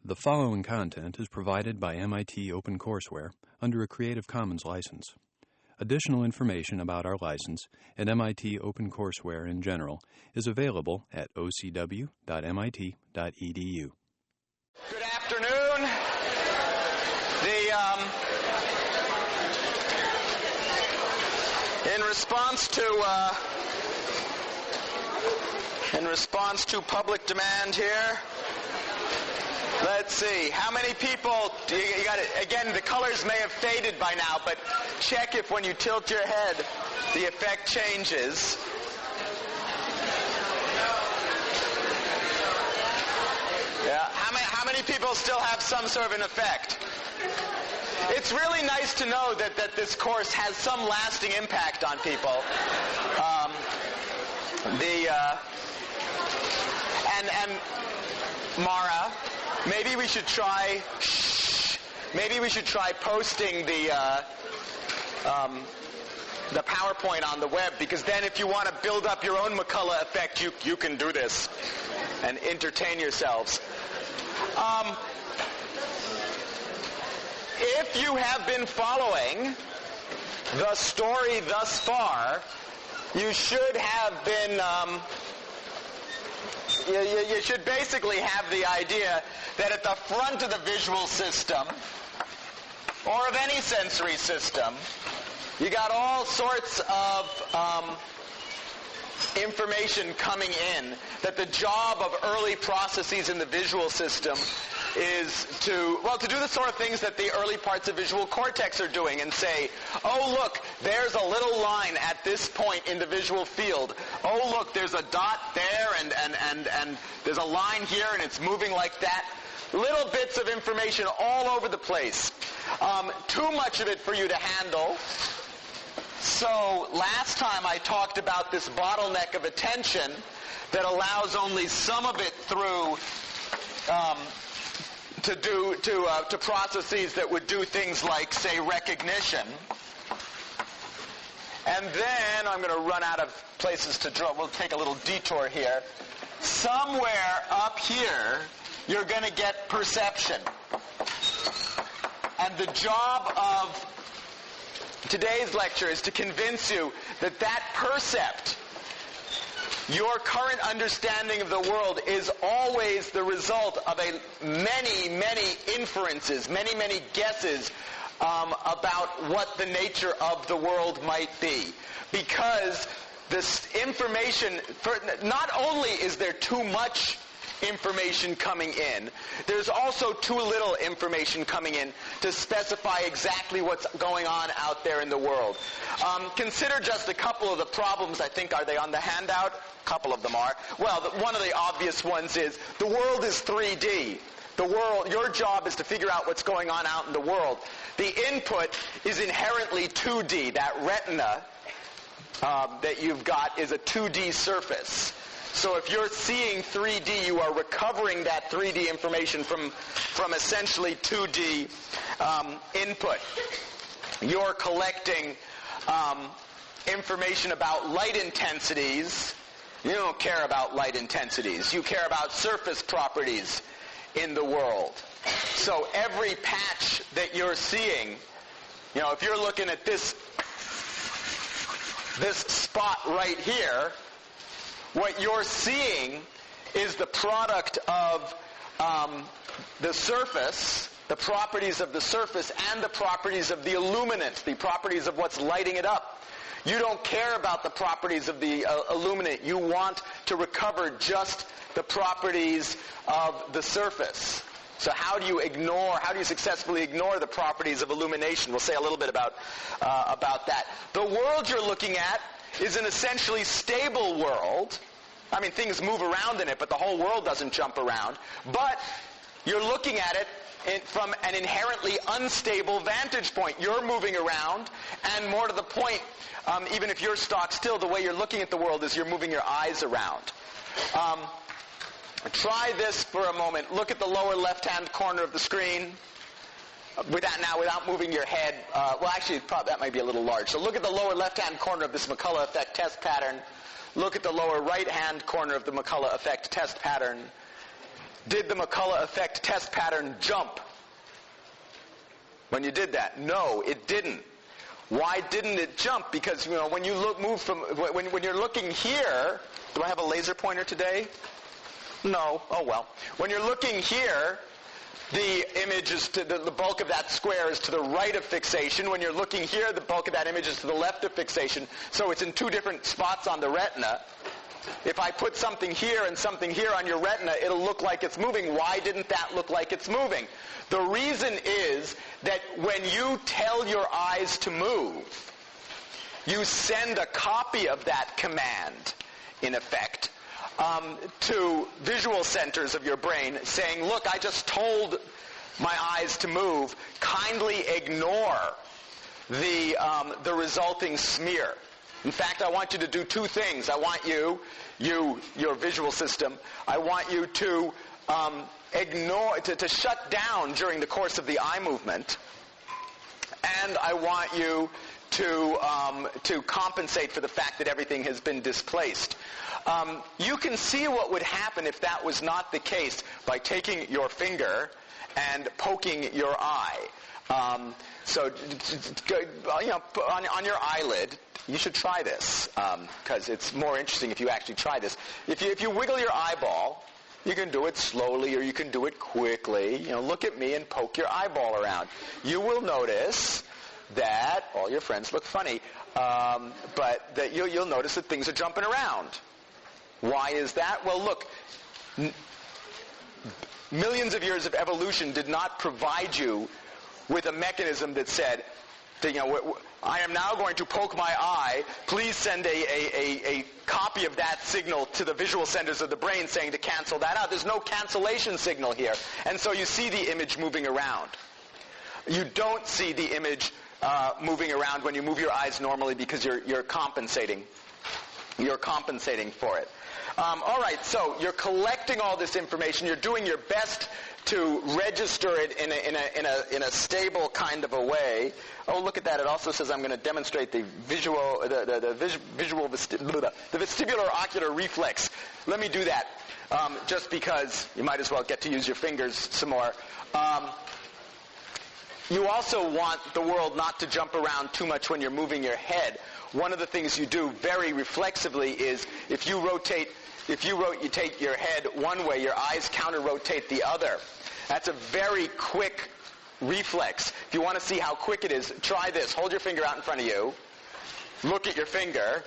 The following content is provided by MIT OpenCourseWare under a Creative Commons license. Additional information about our license and MIT OpenCourseWare in general is available at ocw.mit.edu. Good afternoon. In response to public demand here, let's see, how many people, you got it, again, the colors may have faded by now, but check if when you tilt your head, the effect changes. Yeah, how many people still have some sort of an effect? It's really nice to know that this course has some lasting impact on people. And Mara, maybe we should try posting the PowerPoint on the web, because then if you want to build up your own McCullough effect, you can do this and entertain yourselves. If you have been following the story thus far, you should have been, you should basically have the idea that at the front of the visual system, or of any sensory system, you got all sorts of information coming in, that the job of early processes in the visual system is to do the sort of things that the early parts of visual cortex are doing and say, oh look, there's a little line at this point in the visual field. Oh look, there's a dot there and there's a line here and it's moving like that. Little bits of information all over the place. Too much of it for you to handle. So last time I talked about this bottleneck of attention that allows only some of it through to processes that would do things like, say, recognition. And then I'm going to run out of places to draw. We'll take a little detour here. Somewhere up here, you're going to get perception. And the job of today's lecture is to convince you that percept, your current understanding of the world, is always the result of many inferences, many guesses about what the nature of the world might be. Because this information, not only is there too much information coming in, there's also too little information coming in to specify exactly what's going on out there in the world. Consider just a couple of the problems. I think, are they on the handout? A couple of them are. Well, one of the obvious ones is the world is 3D. The world, your job is to figure out what's going on out in the world. The input is inherently 2D. That retina that you've got is a 2D surface. So if you're seeing 3D, you are recovering that 3D information from essentially 2D input. You're collecting information about light intensities. You don't care about light intensities. You care about surface properties in the world. So every patch that you're seeing, if you're looking at this spot right here, what you're seeing is the product of the surface, the properties of the surface, and the properties of the illuminant, the properties of what's lighting it up. You don't care about the properties of the illuminant. You want to recover just the properties of the surface. So how do you successfully ignore the properties of illumination? We'll say a little bit about that. The world you're looking at is an essentially stable world. I mean, things move around in it, but the whole world doesn't jump around. But you're looking at it from an inherently unstable vantage point. You're moving around, and more to the point, even if you're stock still, the way you're looking at the world is you're moving your eyes around. Try this for a moment. Look at the lower left-hand corner of the screen. Without moving your head. Actually, that might be a little large. So look at the lower left-hand corner of this McCullough effect test pattern. Look at the lower right-hand corner of the McCullough effect test pattern. Did the McCullough effect test pattern jump when you did that? No, it didn't. Why didn't it jump? Because when you move from when you're looking here, do I have a laser pointer today? No. Oh well. When you're looking here, the image is to the bulk of that square is to the right of fixation. When you're looking here, the bulk of that image is to the left of fixation. So it's in two different spots on the retina. If I put something here and something here on your retina, it'll look like it's moving. Why didn't that look like it's moving? The reason is that when you tell your eyes to move, you send a copy of that command, in effect, to visual centers of your brain saying, look, I just told my eyes to move. Kindly ignore the resulting smear. In fact, I want you to do two things. I want your visual system, I want you to ignore, to shut down during the course of the eye movement, and I want you to compensate for the fact that everything has been displaced. You can see what would happen if that was not the case by taking your finger and poking your eye. So, on your eyelid, you should try this, because it's more interesting if you actually try this. If you wiggle your eyeball, you can do it slowly or you can do it quickly. Look at me and poke your eyeball around. You will notice that all your friends look funny, but that you'll notice that things are jumping around. Why is that? Well, look, millions of years of evolution did not provide you with a mechanism that said, I am now going to poke my eye. Please send a copy of that signal to the visual centers of the brain saying to cancel that out. There's no cancellation signal here. And so you see the image moving around. You don't see the image moving around when you move your eyes normally because you're compensating. You're compensating for it. All right, so you're collecting all this information. You're doing your best to register it in a stable kind of a way. Oh, look at that! It also says I'm going to demonstrate the vestibular ocular reflex. Let me do that, just because you might as well get to use your fingers some more. You also want the world not to jump around too much when you're moving your head. One of the things you do very reflexively is if you rotate your head one way, your eyes counter-rotate the other. That's a very quick reflex. If you want to see how quick it is, try this. Hold your finger out in front of you. Look at your finger.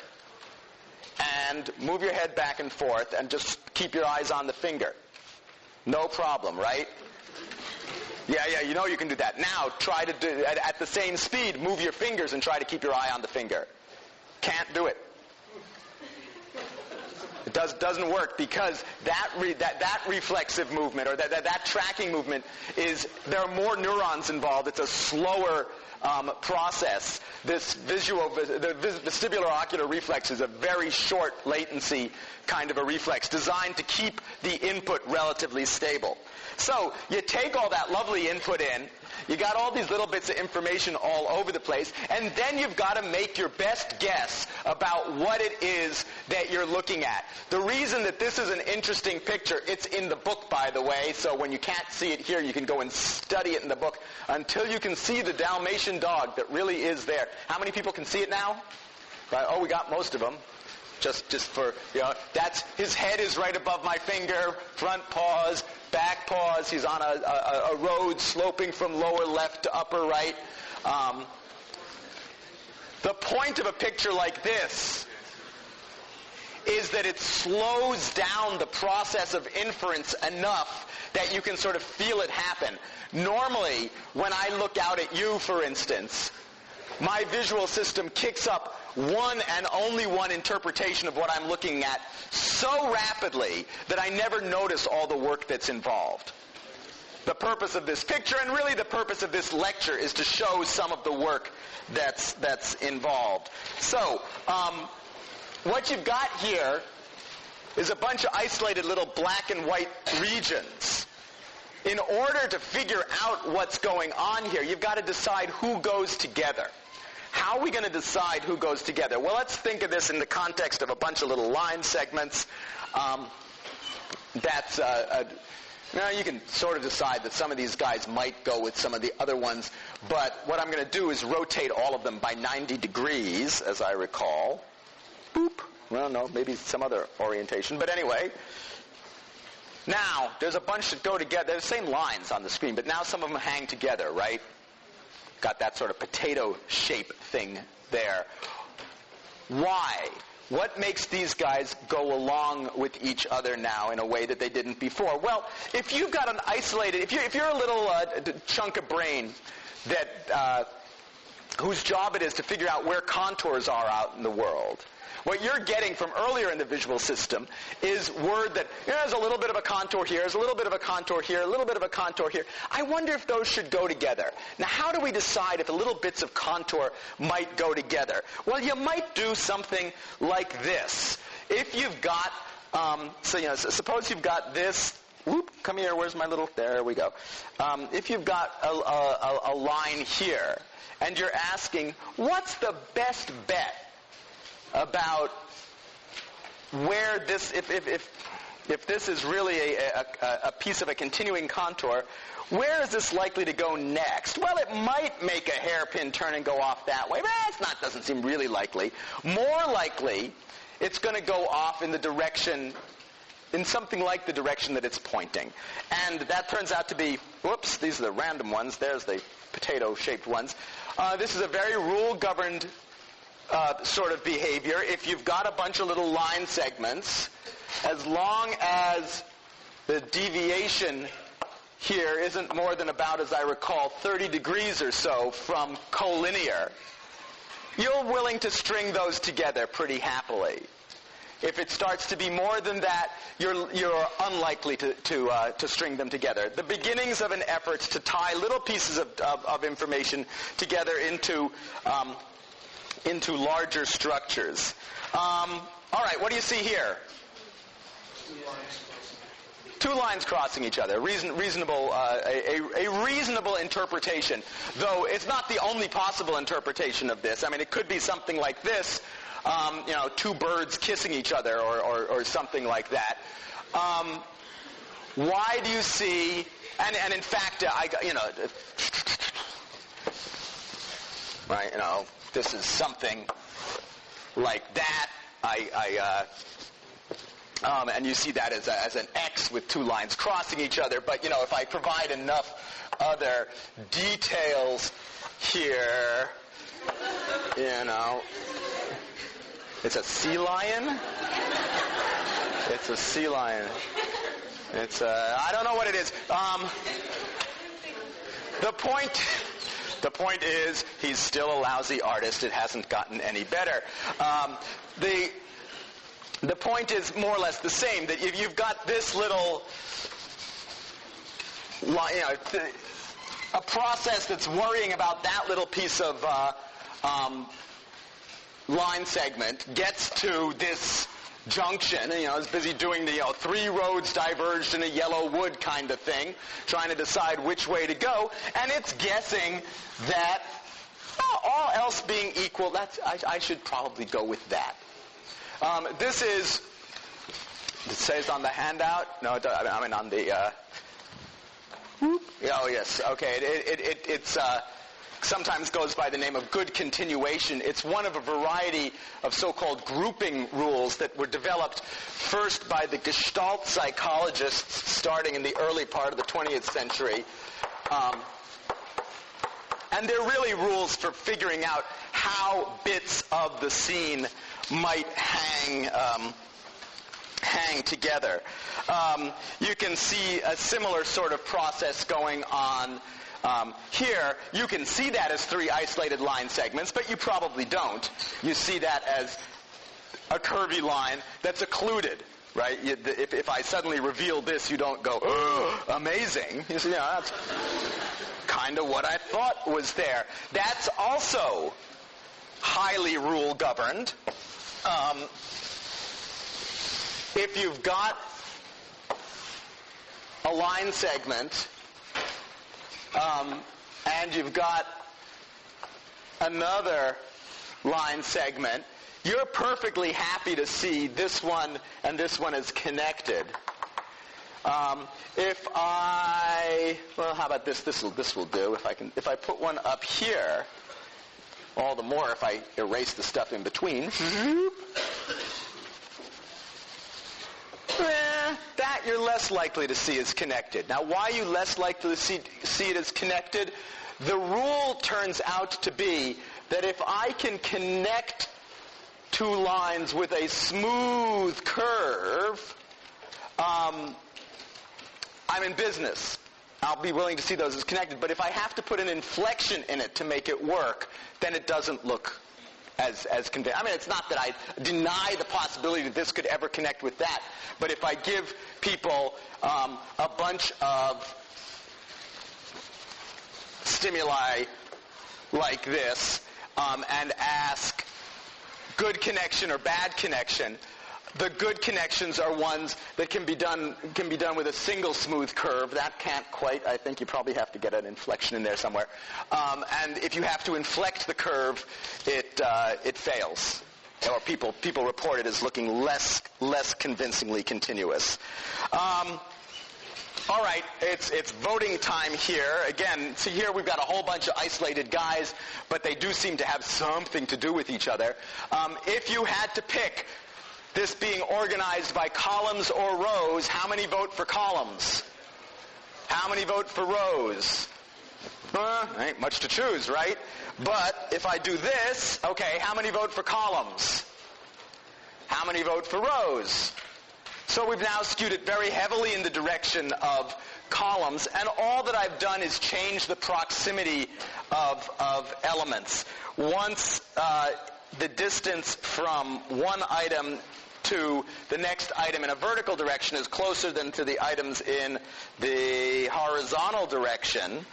And move your head back and forth and just keep your eyes on the finger. No problem, right? Yeah, you can do that. Now, try to do, at the same speed, move your fingers and try to keep your eye on the finger. Can't do it. It doesn't work because that reflexive movement or that tracking movement there are more neurons involved. It's a slower process. The vestibular ocular reflex is a very short latency kind of a reflex designed to keep the input relatively stable. So you take all that lovely input in, you got all these little bits of information all over the place, and then you've got to make your best guess about what it is that you're looking at. The reason that this is an interesting picture, it's in the book, by the way, so when you can't see it here, you can go and study it in the book until you can see the Dalmatian dog that really is there. How many people can see it now? Right? Oh, we got most of them. Just for, that's, his head is right above my finger, front paws, back paws. He's on a road sloping from lower left to upper right. The point of a picture like this is that it slows down the process of inference enough that you can sort of feel it happen. Normally, when I look out at you, for instance, my visual system kicks up one and only one interpretation of what I'm looking at so rapidly that I never notice all the work that's involved. The purpose of this picture, and really the purpose of this lecture, is to show some of the work that's involved. So, what you've got here is a bunch of isolated little black and white regions. In order to figure out what's going on here, you've got to decide who goes together. How are we going to decide who goes together? Well, let's think of this in the context of a bunch of little line segments. Now you can sort of decide that some of these guys might go with some of the other ones, but what I'm going to do is rotate all of them by 90 degrees, as I recall. Boop. Well, no, maybe some other orientation, but anyway. Now, there's a bunch that go together. They're the same lines on the screen, but now some of them hang together, right? Got that sort of potato shape thing there. Why? What makes these guys go along with each other now in a way that they didn't before? Well, if you've got an isolated, if you're a little chunk of brain that whose job it is to figure out where contours are out in the world, what you're getting from earlier in the visual system is word that there's a little bit of a contour here, there's a little bit of a contour here, a little bit of a contour here. I wonder if those should go together. Now, how do we decide if the little bits of contour might go together? Well, you might do something like this. If you've got, suppose you've got this. Whoop, come here, where's my little, there we go. If you've got a line here, and you're asking, what's the best bet about where this, if this is really a piece of a continuing contour, where is this likely to go next? Well, it might make a hairpin turn and go off that way, but doesn't seem really likely. More likely, it's going to go off in the direction, in something like the direction that it's pointing. And that turns out to be, whoops, these are the random ones, there's the potato-shaped ones. This is a very rule-governed sort of behavior. If you've got a bunch of little line segments, as long as the deviation here isn't more than about, as I recall, 30 degrees or so from collinear, you're willing to string those together pretty happily. If it starts to be more than that, you're unlikely to string them together. The beginnings of an effort to tie little pieces of information together into larger structures. All right, what do you see here? Two lines crossing each other. Reasonable, a reasonable interpretation, though it's not the only possible interpretation of this. I mean, it could be something like this, two birds kissing each other, or something like that. Why do you see? And in fact, right? This is something like that. And you see that as an X with two lines crossing each other. But if I provide enough other details here, it's a sea lion. It's a sea lion. It's I don't know what it is. The point is, he's still a lousy artist. It hasn't gotten any better. The point is more or less the same, that if you've got this little, a process that's worrying about that little piece of line segment gets to this junction, is busy doing the, three roads diverged in a yellow wood kind of thing, trying to decide which way to go, and it's guessing that, all else being equal, I should probably go with that. This is, it says on the handout, no, I mean on the, oh yes, okay, it's sometimes goes by the name of good continuation. It's one of a variety of so-called grouping rules that were developed first by the Gestalt psychologists starting in the early part of the 20th century. And they're really rules for figuring out how bits of the scene might hang together. You can see a similar sort of process going on here. You can see that as three isolated line segments, but you probably don't. You see that as a curvy line that's occluded, right? If I suddenly reveal this, you don't go, oh, amazing. You see, that's kind of what I thought was there. That's also highly rule-governed. If you've got a line segment and you've got another line segment, you're perfectly happy to see this one and this one is connected. If well, how about this? This will do. If I put one up here, all the more if I erase the stuff in between. That you're less likely to see as connected. Now, why are you less likely to see it as connected? The rule turns out to be that if I can connect two lines with a smooth curve, I'm in business. I'll be willing to see those as connected. But if I have to put an inflection in it to make it work, then it doesn't look as convincing. I mean, it's not that I deny the possibility that this could ever connect with that. But if I give people a bunch of stimuli like this and ask good connection or bad connection, the good connections are ones that can be done with a single smooth curve. That can't quite. I think you probably have to get an inflection in there somewhere. And if you have to inflect the curve, it fails, or people report it as looking less convincingly continuous. All right, it's voting time here. Again, see here we've got a whole bunch of isolated guys, but they do seem to have something to do with each other. If you had to pick this being organized by columns or rows, how many vote for columns? How many vote for rows? Ain't much to choose, right? But if I do this, okay, how many vote for columns? How many vote for rows? So we've now skewed it very heavily in the direction of columns, and all that I've done is change the proximity of elements. Once the distance from one item to the next item in a vertical direction is closer than to the items in the horizontal direction,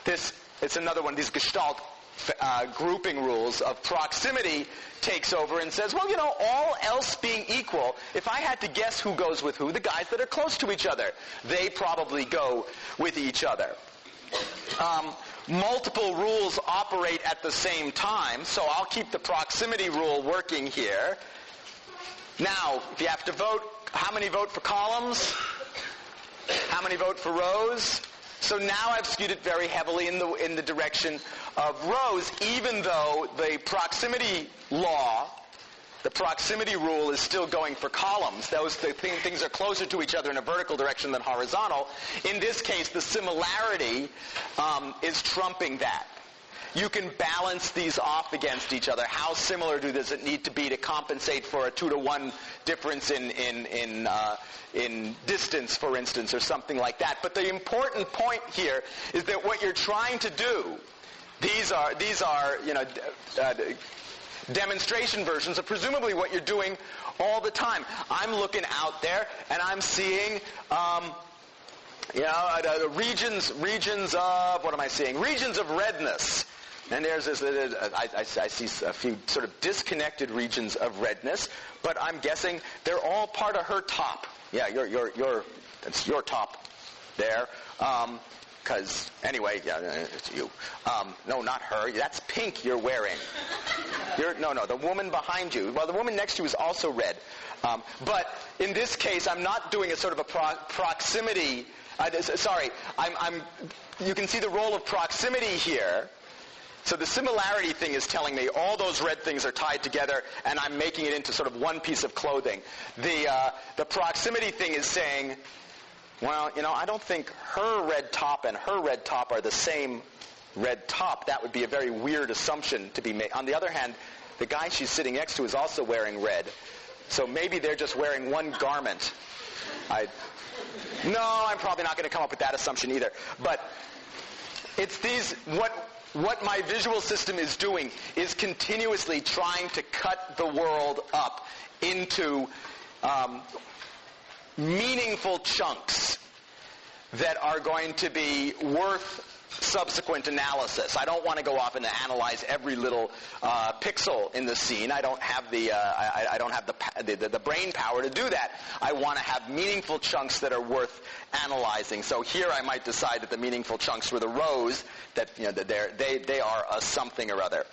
it's another one of these Gestalt grouping rules of proximity takes over and says, well, all else being equal, if I had to guess who goes with who, the guys that are close to each other, they probably go with each other. Multiple rules operate at the same time, so I'll keep the proximity rule working here. Now, if you have to vote, how many vote for columns? How many vote for rows? So now I've skewed it very heavily in the direction of rows, even though the proximity law, the proximity rule, is still going for columns. Things are closer to each other in a vertical direction than horizontal. In this case, the similarity is trumping that. You can balance these off against each other. How similar does it need to be to compensate for a 2-to-1 difference in distance, for instance, or something like that? But the important point here is that what you're trying to do, these are demonstration versions of presumably what you're doing all the time. I'm looking out there and I'm seeing regions of, what am I seeing? Regions of redness. And there's this, I see a few sort of disconnected regions of redness, but I'm guessing they're all part of her top. Yeah, that's your top there. Because, anyway, yeah, it's you. No, not her. That's pink you're wearing. No, the woman behind you. Well, the woman next to you is also red. But in this case, I'm not doing a sort of a proximity. You can see the role of proximity here. So the similarity thing is telling me all those red things are tied together, and I'm making it into sort of one piece of clothing. The proximity thing is saying, well, I don't think her red top and her red top are the same red top. That would be a very weird assumption to be made. On the other hand, the guy she's sitting next to is also wearing red. So maybe they're just wearing one garment. No, I'm probably not going to come up with that assumption either. But it's these, what my visual system is doing is continuously trying to cut the world up into meaningful chunks that are going to be worth subsequent analysis. I don't want to go off and analyze every little pixel in the scene. I don't have the brain power to do that. I want to have meaningful chunks that are worth analyzing. So here I might decide that the meaningful chunks were the rows, that they are a something or other.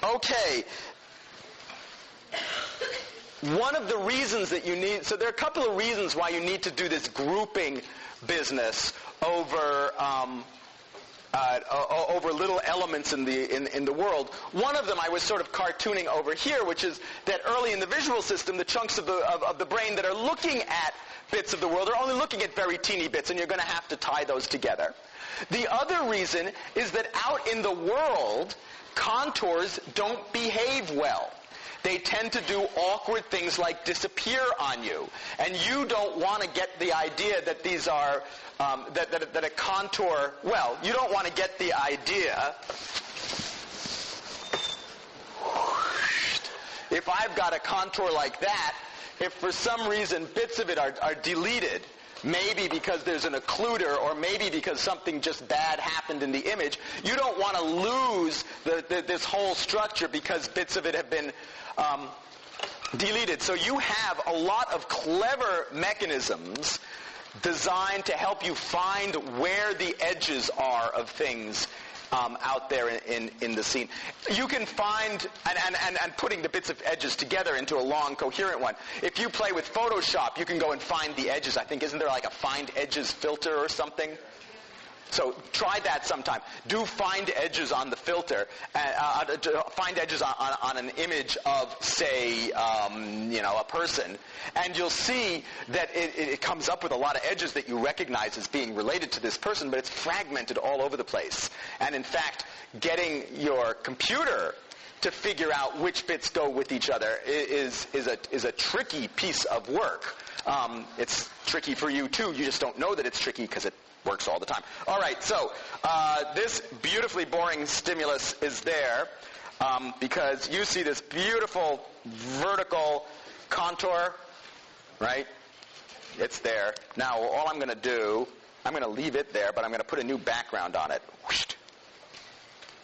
Okay. one of the reasons that you need, so there are a couple of reasons why you need to do this grouping business over over little elements in the world. One of them I was sort of cartooning over here, which is that early in the visual system, the chunks of the brain that are looking at bits of the world are only looking at very teeny bits, and you're going to have to tie those together. The other reason is that out in the world, contours don't behave well. They tend to do awkward things like disappear on you. And you don't want to get the idea that these are, that a contour, well, you don't want to get the idea, if I've got a contour like that, if for some reason bits of it are deleted, maybe because there's an occluder or maybe because something just bad happened in the image, you don't want to lose this whole structure because bits of it have been deleted. So you have a lot of clever mechanisms designed to help you find where the edges are of things out there in the scene. You can find, and putting the bits of edges together into a long, coherent one. If you play with Photoshop, you can go and find the edges. I think, isn't there like a find edges filter or something? So try that sometime. Do find edges on the filter, find edges on an image of, say, a person, and you'll see that it comes up with a lot of edges that you recognize as being related to this person, but it's fragmented all over the place. And in fact, getting your computer to figure out which bits go with each other is a tricky piece of work. It's tricky for you too. You just don't know that it's tricky because it works all the time. All right, so this beautifully boring stimulus is there because you see this beautiful vertical contour, right? It's there. Now, all I'm going to do, I'm going to leave it there, but I'm going to put a new background on it. Whoosh.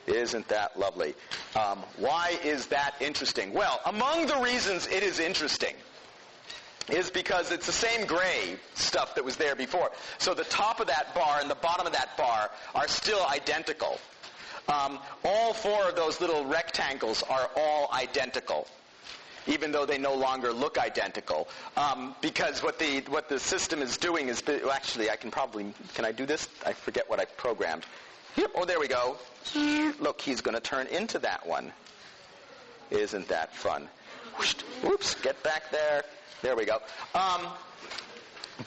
Isn't that lovely? Why is that interesting? Well, among the reasons it is interesting is because it's the same gray stuff that was there before. So the top of that bar and the bottom of that bar are still identical. All four of those little rectangles are all identical, even though they no longer look identical. Because what the system is doing is, actually, can I do this? I forget what I programmed. Yep. Oh, there we go. Look, he's going to turn into that one. Isn't that fun? Oops, get back there. There we go.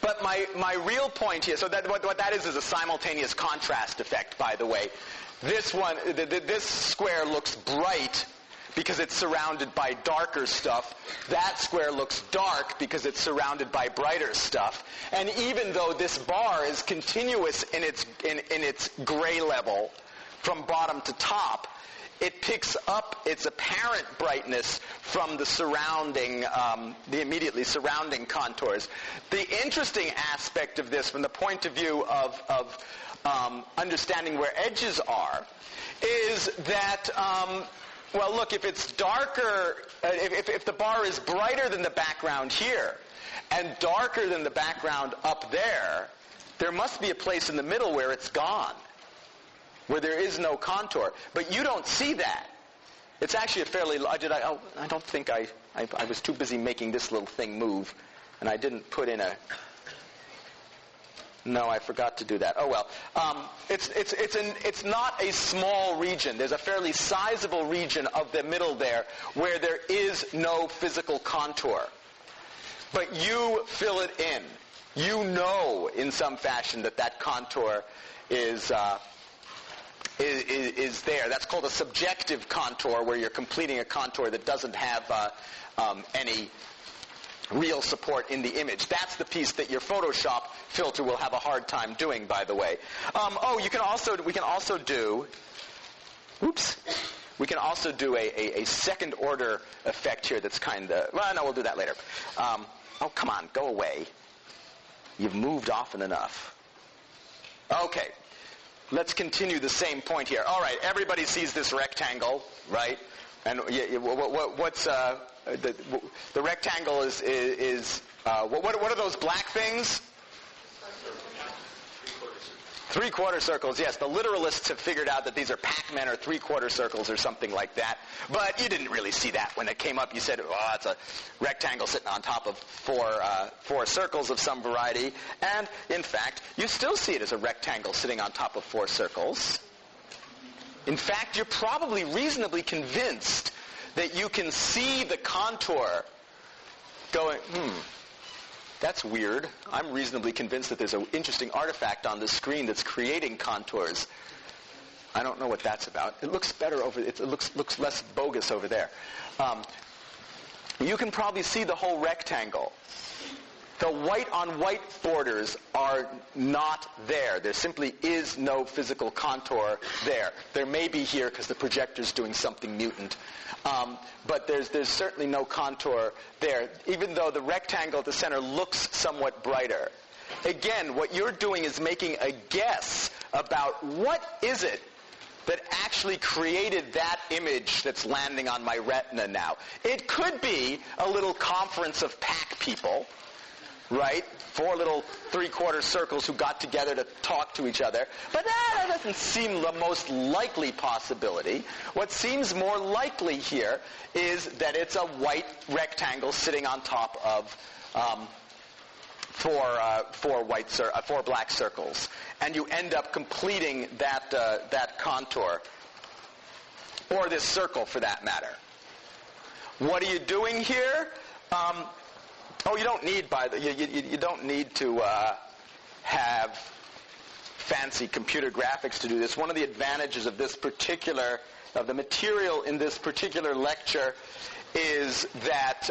But my real point here, so that what that is a simultaneous contrast effect, by the way. This one, this square looks bright because it's surrounded by darker stuff. That square looks dark because it's surrounded by brighter stuff. And even though this bar is continuous in its gray level from bottom to top, it picks up its apparent brightness from the surrounding, the immediately surrounding contours. The interesting aspect of this from the point of view of understanding where edges are is that, well, look, if it's darker, if the bar is brighter than the background here and darker than the background up there, there must be a place in the middle where it's gone, where there is no contour. But you don't see that. It's actually a fairly... I don't think I was too busy making this little thing move, and I didn't put in a... No, I forgot to do that. Oh, well. It's not a small region. There's a fairly sizable region of the middle there where there is no physical contour. But you fill it in. You know in some fashion that contour is there. That's called a subjective contour, where you're completing a contour that doesn't have any real support in the image. That's the piece that your Photoshop filter will have a hard time doing, by the way. We can also do a second order effect here that's kind of, well, no, we'll do that later. Oh, come on, go away. You've moved often enough. Okay. Let's continue the same point here. All right, everybody sees this rectangle, right? And what's the rectangle is what are those black things? Three-quarter circles, yes. The literalists have figured out that these are Pac-Men or three-quarter circles or something like that. But you didn't really see that when it came up. You said, oh, it's a rectangle sitting on top of four circles of some variety. And, in fact, you still see it as a rectangle sitting on top of four circles. In fact, you're probably reasonably convinced that you can see the contour going, that's weird. I'm reasonably convinced that there's an interesting artifact on the screen that's creating contours. I don't know what that's about. It looks better over, it looks less bogus over there. You can probably see the whole rectangle. The white-on-white borders are not there. There simply is no physical contour there. There may be here because the projector's doing something mutant. But there's certainly no contour there, even though the rectangle at the center looks somewhat brighter. Again, what you're doing is making a guess about what is it that actually created that image that's landing on my retina now. It could be a little conference of pack people, right? Four little three-quarter circles who got together to talk to each other. But that doesn't seem the most likely possibility. What seems more likely here is that it's a white rectangle sitting on top of four black circles. And you end up completing that contour, or this circle for that matter. What are you doing here? You don't need you don't need to have fancy computer graphics to do this. One of the advantages of the material in this particular lecture is that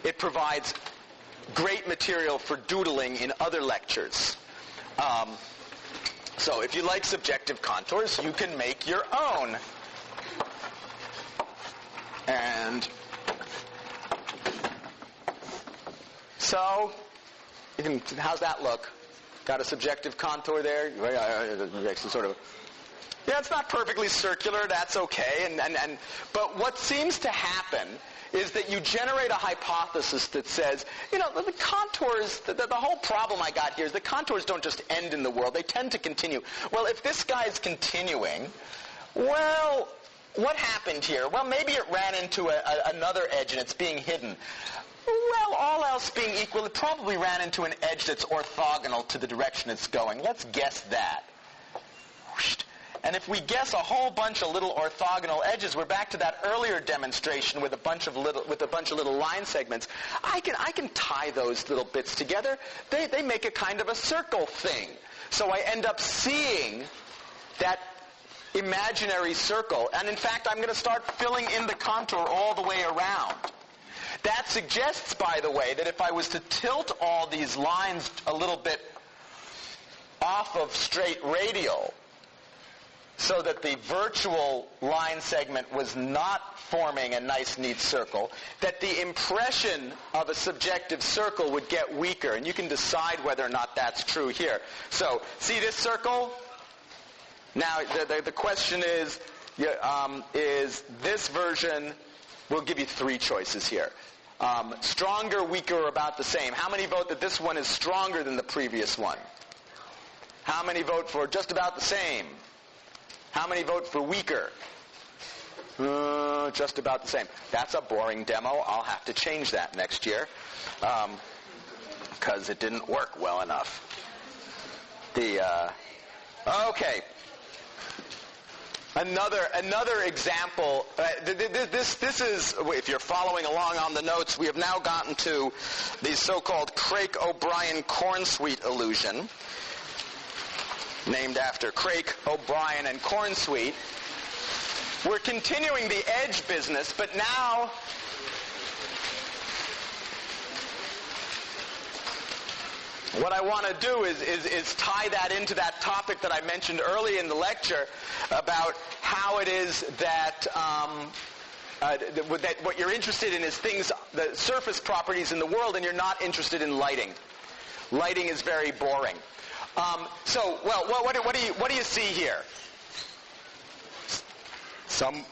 it provides great material for doodling in other lectures. So if you like subjective contours, you can make your own. And so, how's that look? Got a subjective contour there? Yeah, it's not perfectly circular. That's okay. But what seems to happen is that you generate a hypothesis that says, the contours, the whole problem I got here is the contours don't just end in the world. They tend to continue. Well, if this guy's continuing, well, what happened here? Well, maybe it ran into another edge and it's being hidden. Well, all else being equal, it probably ran into an edge that's orthogonal to the direction it's going. Let's guess that. And if we guess a whole bunch of little orthogonal edges, we're back to that earlier demonstration with a bunch of little line segments. I can tie those little bits together. They make a kind of a circle thing. So I end up seeing that imaginary circle. And in fact, I'm going to start filling in the contour all the way around. That suggests, by the way, that if I was to tilt all these lines a little bit off of straight radial, so that the virtual line segment was not forming a nice, neat circle, that the impression of a subjective circle would get weaker. And you can decide whether or not that's true here. So, see this circle? Now, the question is this version, we'll give you three choices here. Stronger, weaker, or about the same. How many vote that this one is stronger than the previous one? How many vote for just about the same? How many vote for weaker? Just about the same. That's a boring demo. I'll have to change that next year because it didn't work well enough. Okay. Another example. This is, if you're following along on the notes, we have now gotten to the so-called Craik-O'Brien-Cornsweet illusion, named after Craik, O'Brien, and Cornsweet. We're continuing the edge business, but now what I want to do is tie that into that topic that I mentioned early in the lecture about how it is that what you're interested in is things, the surface properties in the world, and you're not interested in lighting. Lighting is very boring. What do you see here? Some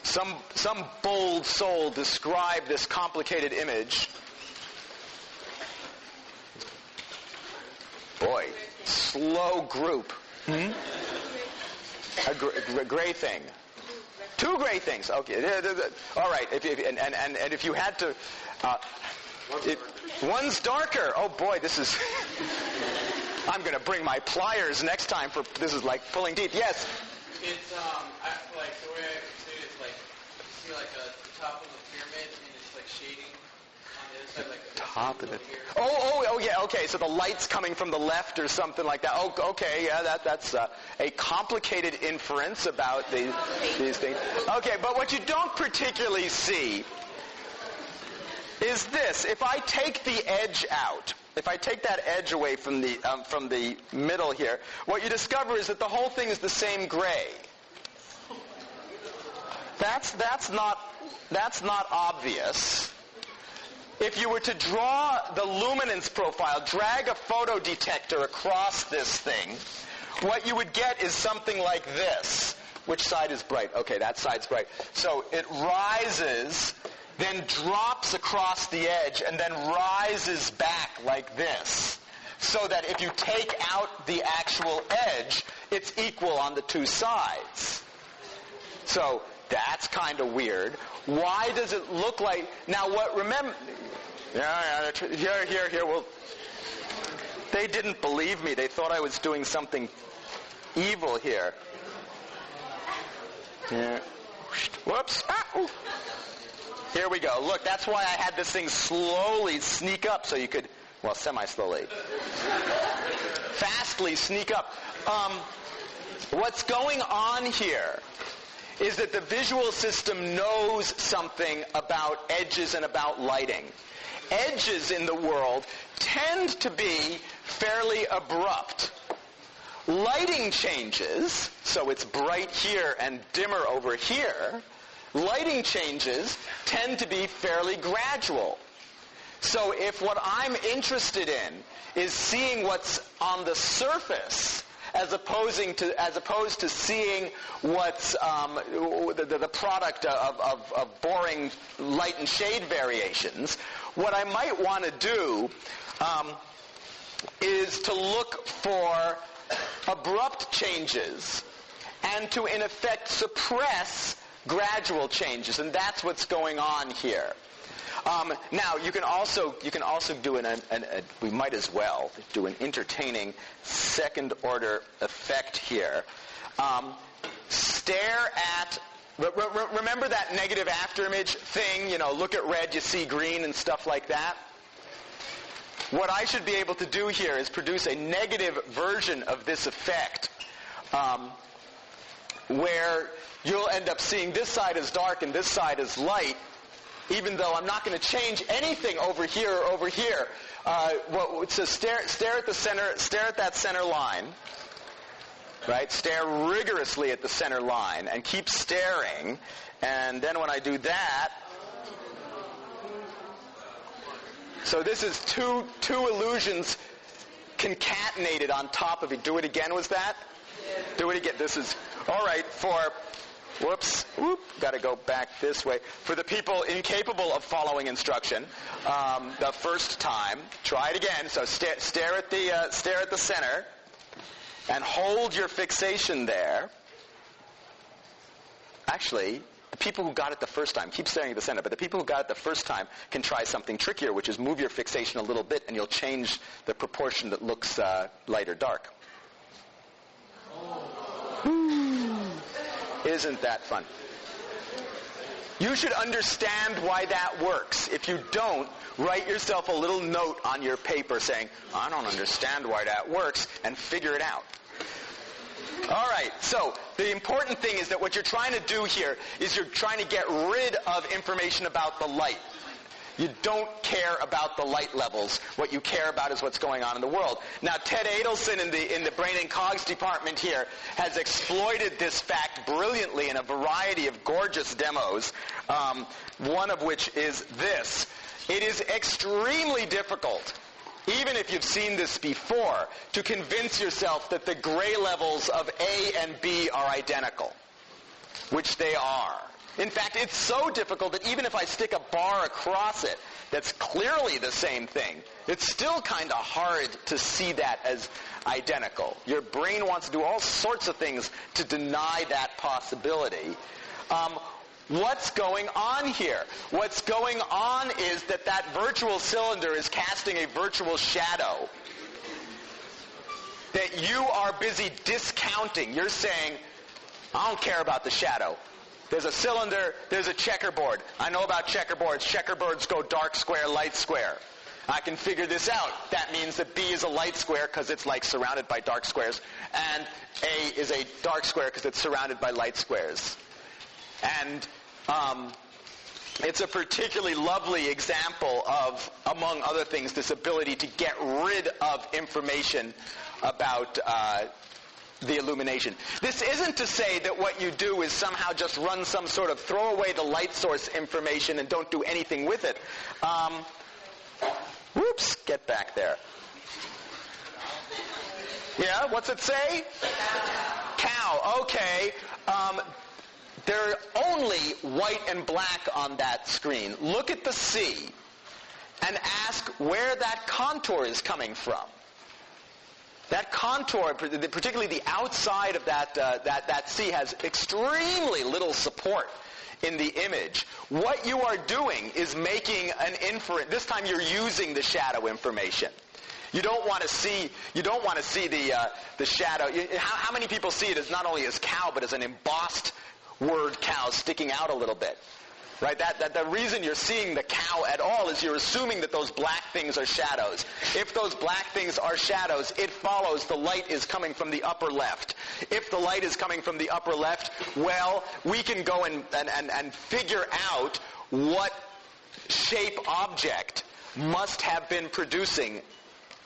bold soul described this complicated image. Boy, slow group. A gray thing. Two gray things. Okay. All right. And if you had to, one's darker. Oh boy, this is. I'm going to bring my pliers next time for this is like pulling teeth. Yes. It's like the way I see it is like you see like the top of the pyramid and it's like shading on the other side like the top of it. Oh yeah. Okay. So the light's coming from the left or something like that. Oh, okay. Yeah. That's a complicated inference about these things. Okay. But what you don't particularly see is this. If I take the edge out. If I take that edge away from the middle here, what you discover is that the whole thing is the same gray. That's not obvious. If you were to draw the luminance profile, drag a photodetector across this thing, what you would get is something like this. Which side is bright? Okay, that side's bright. So it rises, then drops across the edge, and then rises back like this. So that if you take out the actual edge, it's equal on the two sides. So that's kind of weird. Why does it look like... Now what, remember... Here, well... They didn't believe me. They thought I was doing something evil here. Yeah. Whoops. Ah, ooh. Here we go. Look, that's why I had this thing slowly sneak up so you could, well, semi-slowly. Fastly sneak up. What's going on here is that the visual system knows something about edges and about lighting. Edges in the world tend to be fairly abrupt. Lighting changes, so it's bright here and dimmer over here. Lighting changes tend to be fairly gradual. So if what I'm interested in is seeing what's on the surface, as opposed to seeing what's the product of boring light and shade variations, what I might want to do is to look for abrupt changes and to, in effect, suppress gradual changes, and that's what's going on here. Now, you can also do we might as well do an entertaining second-order effect here. Stare at. Remember that negative afterimage thing? You know, look at red, you see green, and stuff like that. What I should be able to do here is produce a negative version of this effect, where you'll end up seeing this side is dark and this side is light, even though I'm not going to change anything over here or over here. So stare at the center, stare at that center line, right? Stare rigorously at the center line and keep staring. And then when I do that, so this is two illusions concatenated on top of it. Do it again, was that? Yeah. Do it again. This is, all right, got to go back this way. For the people incapable of following instruction, the first time, try it again. So stare at the center and hold your fixation there. Actually, the people who got it the first time, keep staring at the center, but the people who got it the first time can try something trickier, which is move your fixation a little bit, and you'll change the proportion that looks light or dark. Isn't that fun? You should understand why that works. If you don't, write yourself a little note on your paper saying, I don't understand why that works, and figure it out. All right, so the important thing is that what you're trying to do here is you're trying to get rid of information about the light. You don't care about the light levels. What you care about is what's going on in the world. Now, Ted Adelson in the Brain and Cogs department here has exploited this fact brilliantly in a variety of gorgeous demos, one of which is this. It is extremely difficult, even if you've seen this before, to convince yourself that the gray levels of A and B are identical, which they are. In fact, it's so difficult that even if I stick a bar across it, that's clearly the same thing, it's still kind of hard to see that as identical. Your brain wants to do all sorts of things to deny that possibility. What's going on here? What's going on is that that virtual cylinder is casting a virtual shadow that you are busy discounting. You're saying, I don't care about the shadow. There's a cylinder, there's a checkerboard. I know about checkerboards. Checkerboards go dark square, light square. I can figure this out. That means that B is a light square because it's like surrounded by dark squares, and A is a dark square because it's surrounded by light squares. And it's a particularly lovely example of, among other things, this ability to get rid of information about the illumination. This isn't to say that what you do is somehow just run some sort of throw away the light source information and don't do anything with it. Whoops, get back there. Yeah, what's it say? Cow, okay. There are only white and black on that screen. Look at the C and ask where that contour is coming from. That contour, particularly the outside of that C, has extremely little support in the image. What you are doing is making an inference. This time you're using the shadow information. You don't want to see the shadow. How many people see it as not only as cow but as an embossed word cow sticking out a little bit? Right? That the reason you're seeing the cow at all is you're assuming that those black things are shadows. If those black things are shadows, it follows the light is coming from the upper left. If the light is coming from the upper left, well, we can go and figure out what shape object must have been producing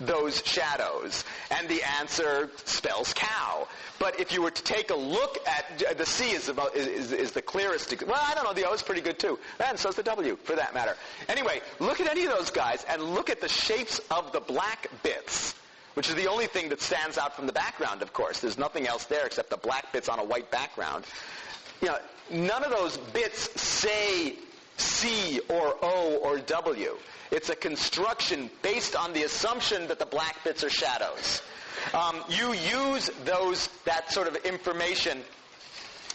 those shadows, and the answer spells cow. But if you were to take a look at the C is the clearest. Well, I don't know, the O is pretty good too, and so's the W for that matter. Anyway, look at any of those guys and look at the shapes of the black bits, which is the only thing that stands out from the background. Of course, there's nothing else there except the black bits on a white background. You know, none of those bits say C or O or W. It's a construction based on the assumption that the black bits are shadows. You use that sort of information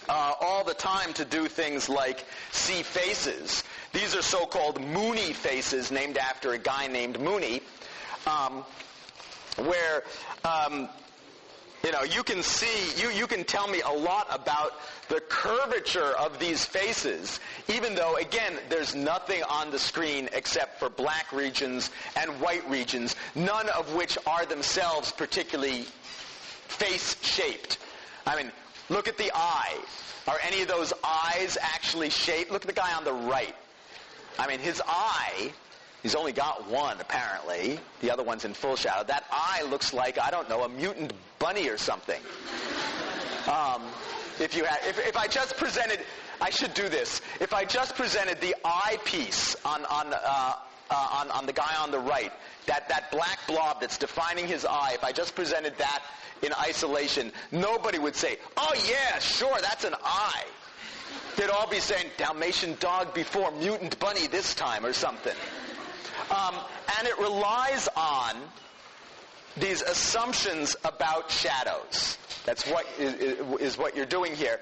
all the time to do things like see faces. These are so-called Mooney faces, named after a guy named Mooney, where you can see, you can tell me a lot about the curvature of these faces, even though, again, there's nothing on the screen except for black regions and white regions, none of which are themselves particularly face-shaped. I mean, look at the eye. Are any of those eyes actually shaped? Look at the guy on the right. I mean, his eye, he's only got one, apparently. The other one's in full shadow. That eye looks like, I don't know, a mutant bunny or something. If I just presented, I should do this. If I just presented the eyepiece on the guy on the right, that black blob that's defining his eye, if I just presented that in isolation, nobody would say, oh yeah, sure, that's an eye. They'd all be saying, Dalmatian dog before mutant bunny this time or something. And it relies on these assumptions about shadows. That's what is what you're doing here.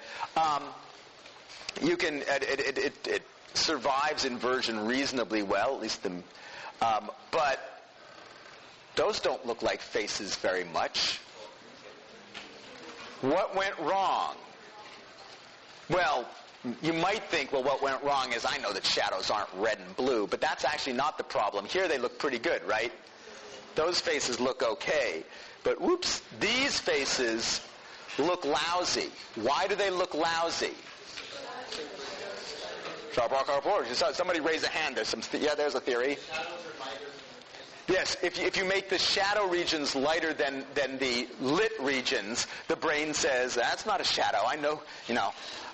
It survives inversion reasonably well, at least but those don't look like faces very much. What went wrong? Well, you might think, well, what went wrong is I know that shadows aren't red and blue, but that's actually not the problem. Here they look pretty good, right? Those faces look okay. But whoops, these faces look lousy. Why do they look lousy? Somebody raise a hand. There's a theory. Yes, if you make the shadow regions lighter than the lit regions, the brain says, that's not a shadow. I know,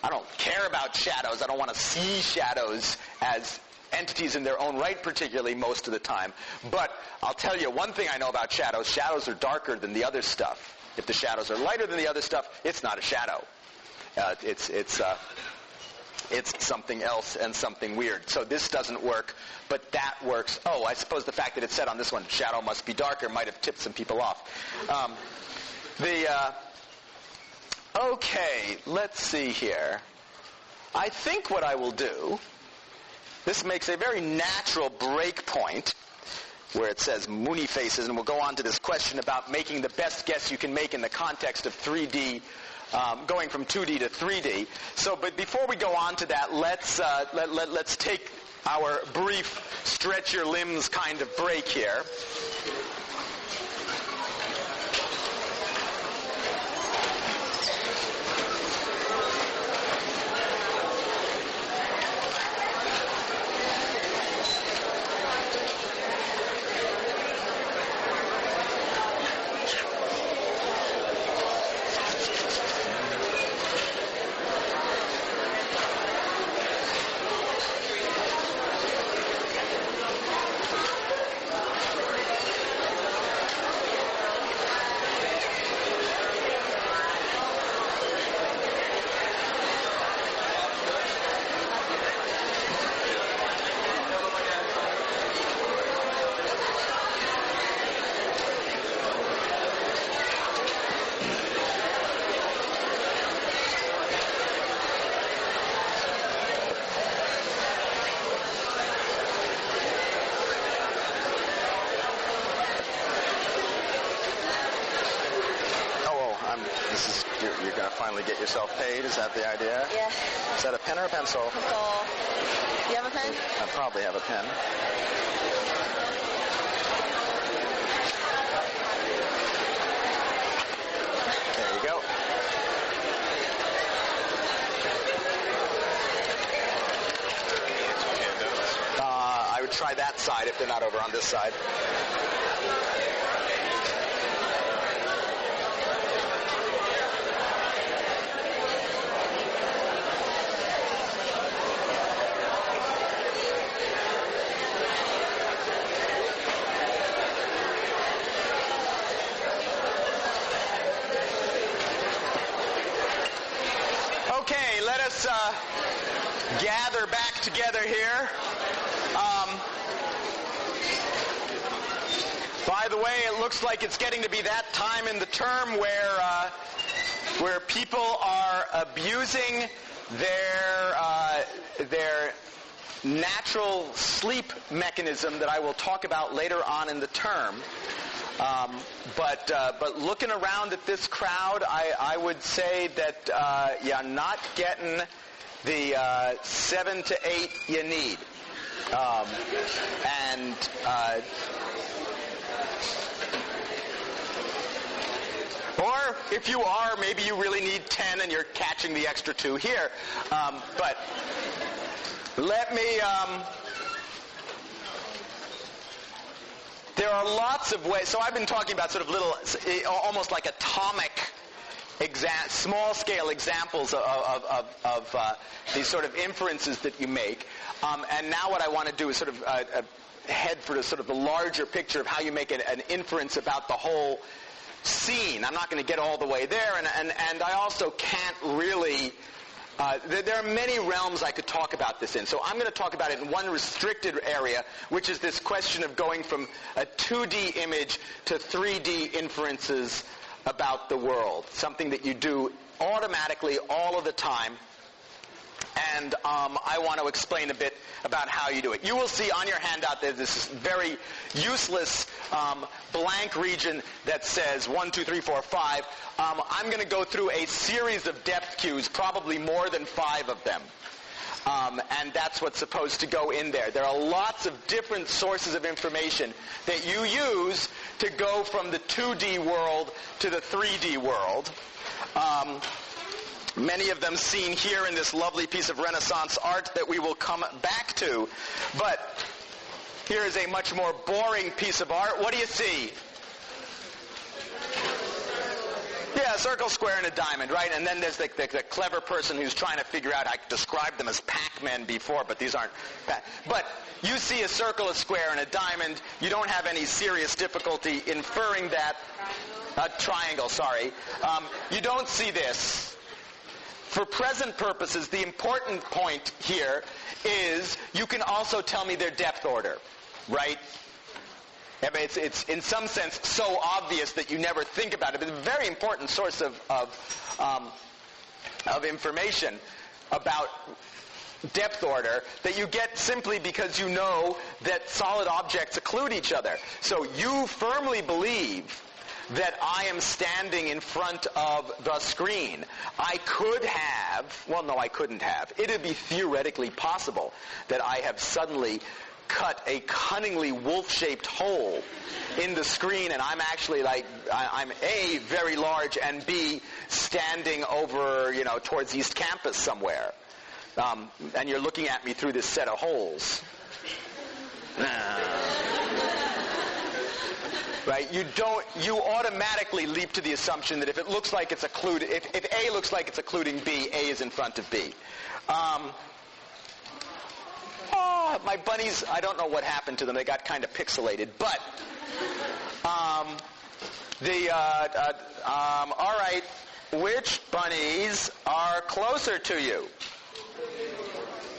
I don't care about shadows. I don't want to see shadows as entities in their own right, particularly most of the time. But I'll tell you one thing I know about shadows. Shadows are darker than the other stuff. If the shadows are lighter than the other stuff, it's not a shadow. it's something else and something weird. So this doesn't work, but that works. Oh, I suppose the fact that it said on this one, shadow must be darker, might have tipped some people off. Okay, let's see here. I think what I will do, this makes a very natural break point where it says Mooney faces, and we'll go on to this question about making the best guess you can make in the context of 3D, going from 2D to 3D. So, but before we go on to that, let's take our brief stretch your limbs kind of break here. You're going to finally get yourself paid? Is that the idea? Yeah. Is that a pen or a pencil? Pencil. Do you have a pen? I probably have a pen. There you go. I would try that side if they're not over on this side. Okay, let us gather back together here. By the way, it looks like it's getting to be that time in the term where people are abusing their natural sleep mechanism that I will talk about later on in the term. But looking around at this crowd, I would say that you're not getting the 7 to 8 you need. Or if you are, maybe you really need 10 and you're catching the extra 2 here. But let me... there are lots of ways. So I've been talking about sort of little, almost like atomic, small-scale examples of these sort of inferences that you make. And now what I want to do is sort of head for sort of the larger picture of how you make an inference about the whole scene. I'm not going to get all the way there, and I also can't really... there are many realms I could talk about this in. So I'm going to talk about it in one restricted area, which is this question of going from a 2D image to 3D inferences about the world, something that you do automatically all of the time. And I want to explain a bit about how you do it. You will see on your handout there's this very useless blank region that says 1, 2, 3, 4, 5. I'm going to go through a series of depth cues, probably more than 5 of them. And that's what's supposed to go in there. There are lots of different sources of information that you use to go from the 2D world to the 3D world. Many of them seen here in this lovely piece of Renaissance art that we will come back to. But here is a much more boring piece of art. What do you see? Yeah, a circle, square, and a diamond, right? And then there's the clever person who's trying to figure out, I described them as Pac-Men before, but these aren't But you see a circle, a square, and a diamond. You don't have any serious difficulty inferring that. Triangle, sorry. You don't see this. For present purposes, the important point here is you can also tell me their depth order, right? I mean, it's in some sense so obvious that you never think about it, but it's a very important source of information about depth order that you get simply because you know that solid objects occlude each other. So you firmly believe that I am standing in front of the screen. I could have, well, no, I couldn't have. It would be theoretically possible that I have suddenly cut a cunningly Wolfe-shaped hole in the screen, and I'm actually I'm A, very large, and B, standing over, towards East Campus somewhere. And you're looking at me through this set of holes. Right? You automatically leap to the assumption that if it looks like it's occluded, if A looks like it's occluding B, A is in front of B. My bunnies, I don't know what happened to them. They got kind of pixelated. But, all right, which bunnies are closer to you?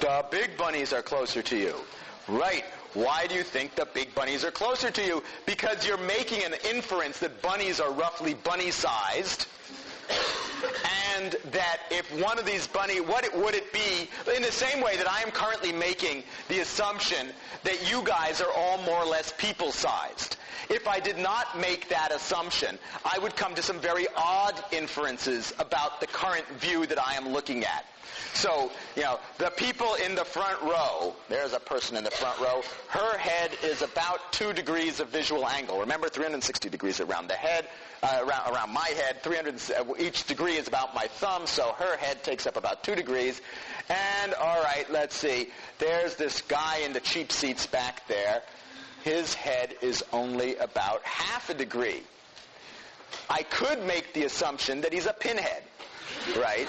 The big bunnies are closer to you. Right. Why do you think the big bunnies are closer to you? Because you're making an inference that bunnies are roughly bunny-sized, and that if one of these what would it be, in the same way that I am currently making the assumption that you guys are all more or less people-sized. If I did not make that assumption, I would come to some very odd inferences about the current view that I am looking at. So, the people in the front row, there's a person in the front row, her head is about 2 degrees of visual angle. Remember, 360 degrees around the head, around my head, each degree is about my thumb, so her head takes up about 2 degrees. And, all right, let's see, there's this guy in the cheap seats back there. His head is only about half a degree. I could make the assumption that he's a pinhead. Right?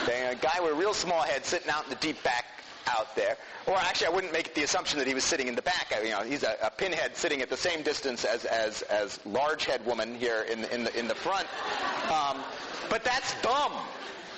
A guy with a real small head sitting out in the deep back out there. Or actually, I wouldn't make the assumption that he was sitting in the back. He's a pinhead sitting at the same distance as large head woman here in the front. But that's dumb.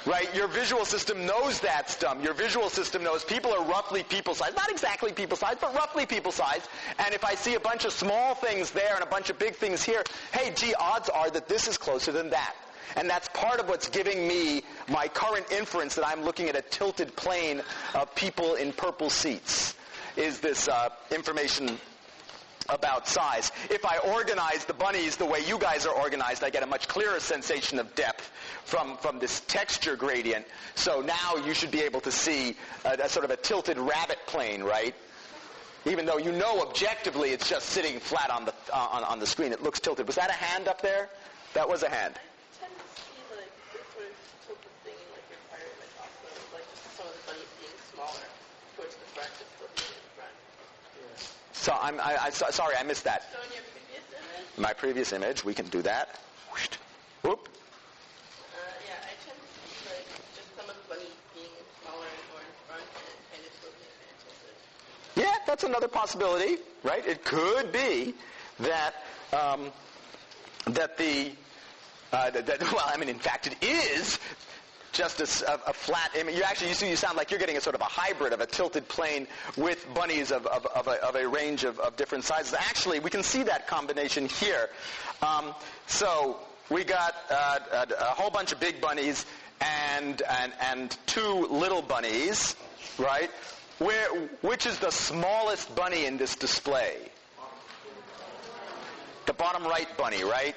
Right? Your visual system knows that's dumb. Your visual system knows people are roughly people-sized. Not exactly people-sized, but roughly people-sized. And if I see a bunch of small things there and a bunch of big things here, hey, gee, odds are that this is closer than that. And that's part of what's giving me my current inference that I'm looking at a tilted plane of people in purple seats, is this information about size. If I organize the bunnies the way you guys are organized, I get a much clearer sensation of depth from this texture gradient. So now you should be able to see a sort of a tilted rabbit plane, right? Even though objectively it's just sitting flat on the screen. It looks tilted. Was that a hand up there? That was a hand. So sorry, I missed that. So in your previous image? My previous image, we can do that. Whoop. Yeah, I tend to see just some of the bunnies being smaller and more in front, and it kind of shows the advantages. Yeah, that's another possibility, right? It could be that in fact, it is just a flat image. You sound like you're getting a sort of a hybrid of a tilted plane with bunnies of a range of different sizes. Actually, we can see that combination here. So we got a whole bunch of big bunnies and 2 little bunnies, right? Which is the smallest bunny in this display? The bottom right bunny, right?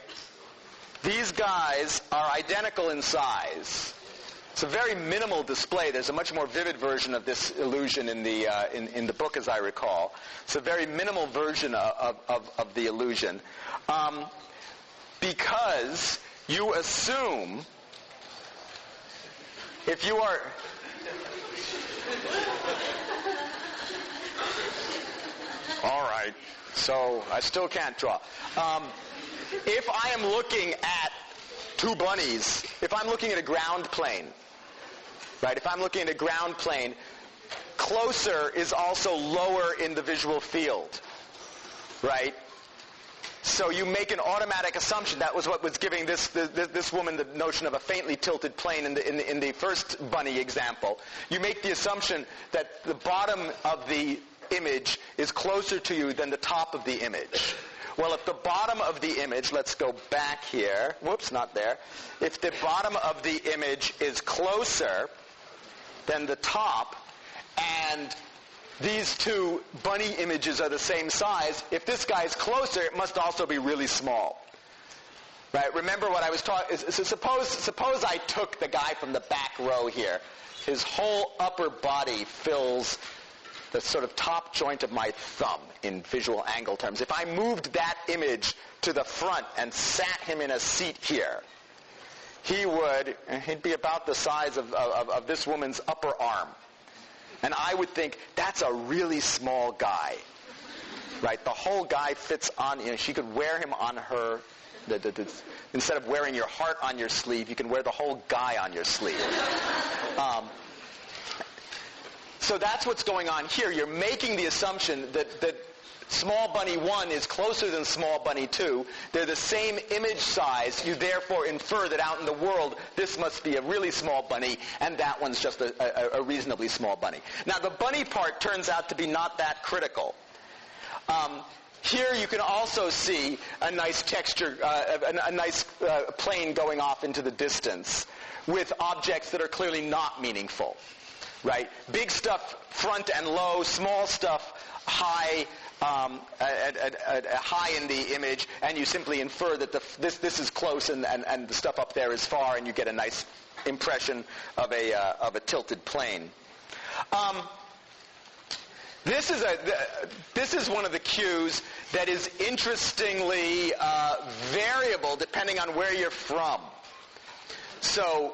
These guys are identical in size. It's a very minimal display. There's a much more vivid version of this illusion in the book, as I recall. It's a very minimal version of the illusion, because you assume if you are. All right. So I still can't draw. If I am looking at 2 bunnies, if I'm looking at a ground plane, right? If I'm looking at a ground plane, closer is also lower in the visual field, right? So you make an automatic assumption. That was what was giving this woman the notion of a faintly tilted plane in the first bunny example. You make the assumption that the bottom of the image is closer to you than the top of the image. Well, if the bottom of the image, let's go back here. Whoops, not there. If the bottom of the image is closer than the top, and these two bunny images are the same size, if this guy is closer, it must also be really small. Right? Remember what I was talking. Suppose I took the guy from the back row here. His whole upper body fills the sort of top joint of my thumb in visual angle terms. If I moved that image to the front and sat him in a seat here, he'd be about the size of this woman's upper arm. And I would think, that's a really small guy. Right? The whole guy fits on, she could wear him on her, instead of wearing your heart on your sleeve, you can wear the whole guy on your sleeve. So that's what's going on here. You're making the assumption that small bunny 1 is closer than small bunny 2. They're the same image size. You therefore infer that out in the world, this must be a really small bunny, and that one's just a reasonably small bunny. Now, the bunny part turns out to be not that critical. Here you can also see a nice texture, a nice plane going off into the distance with objects that are clearly not meaningful. Right? Big stuff front and low, small stuff high, high in the image, and you simply infer that this is close and the stuff up there is far, and you get a nice impression of a tilted plane. This is one of the cues that is interestingly variable depending on where you're from. So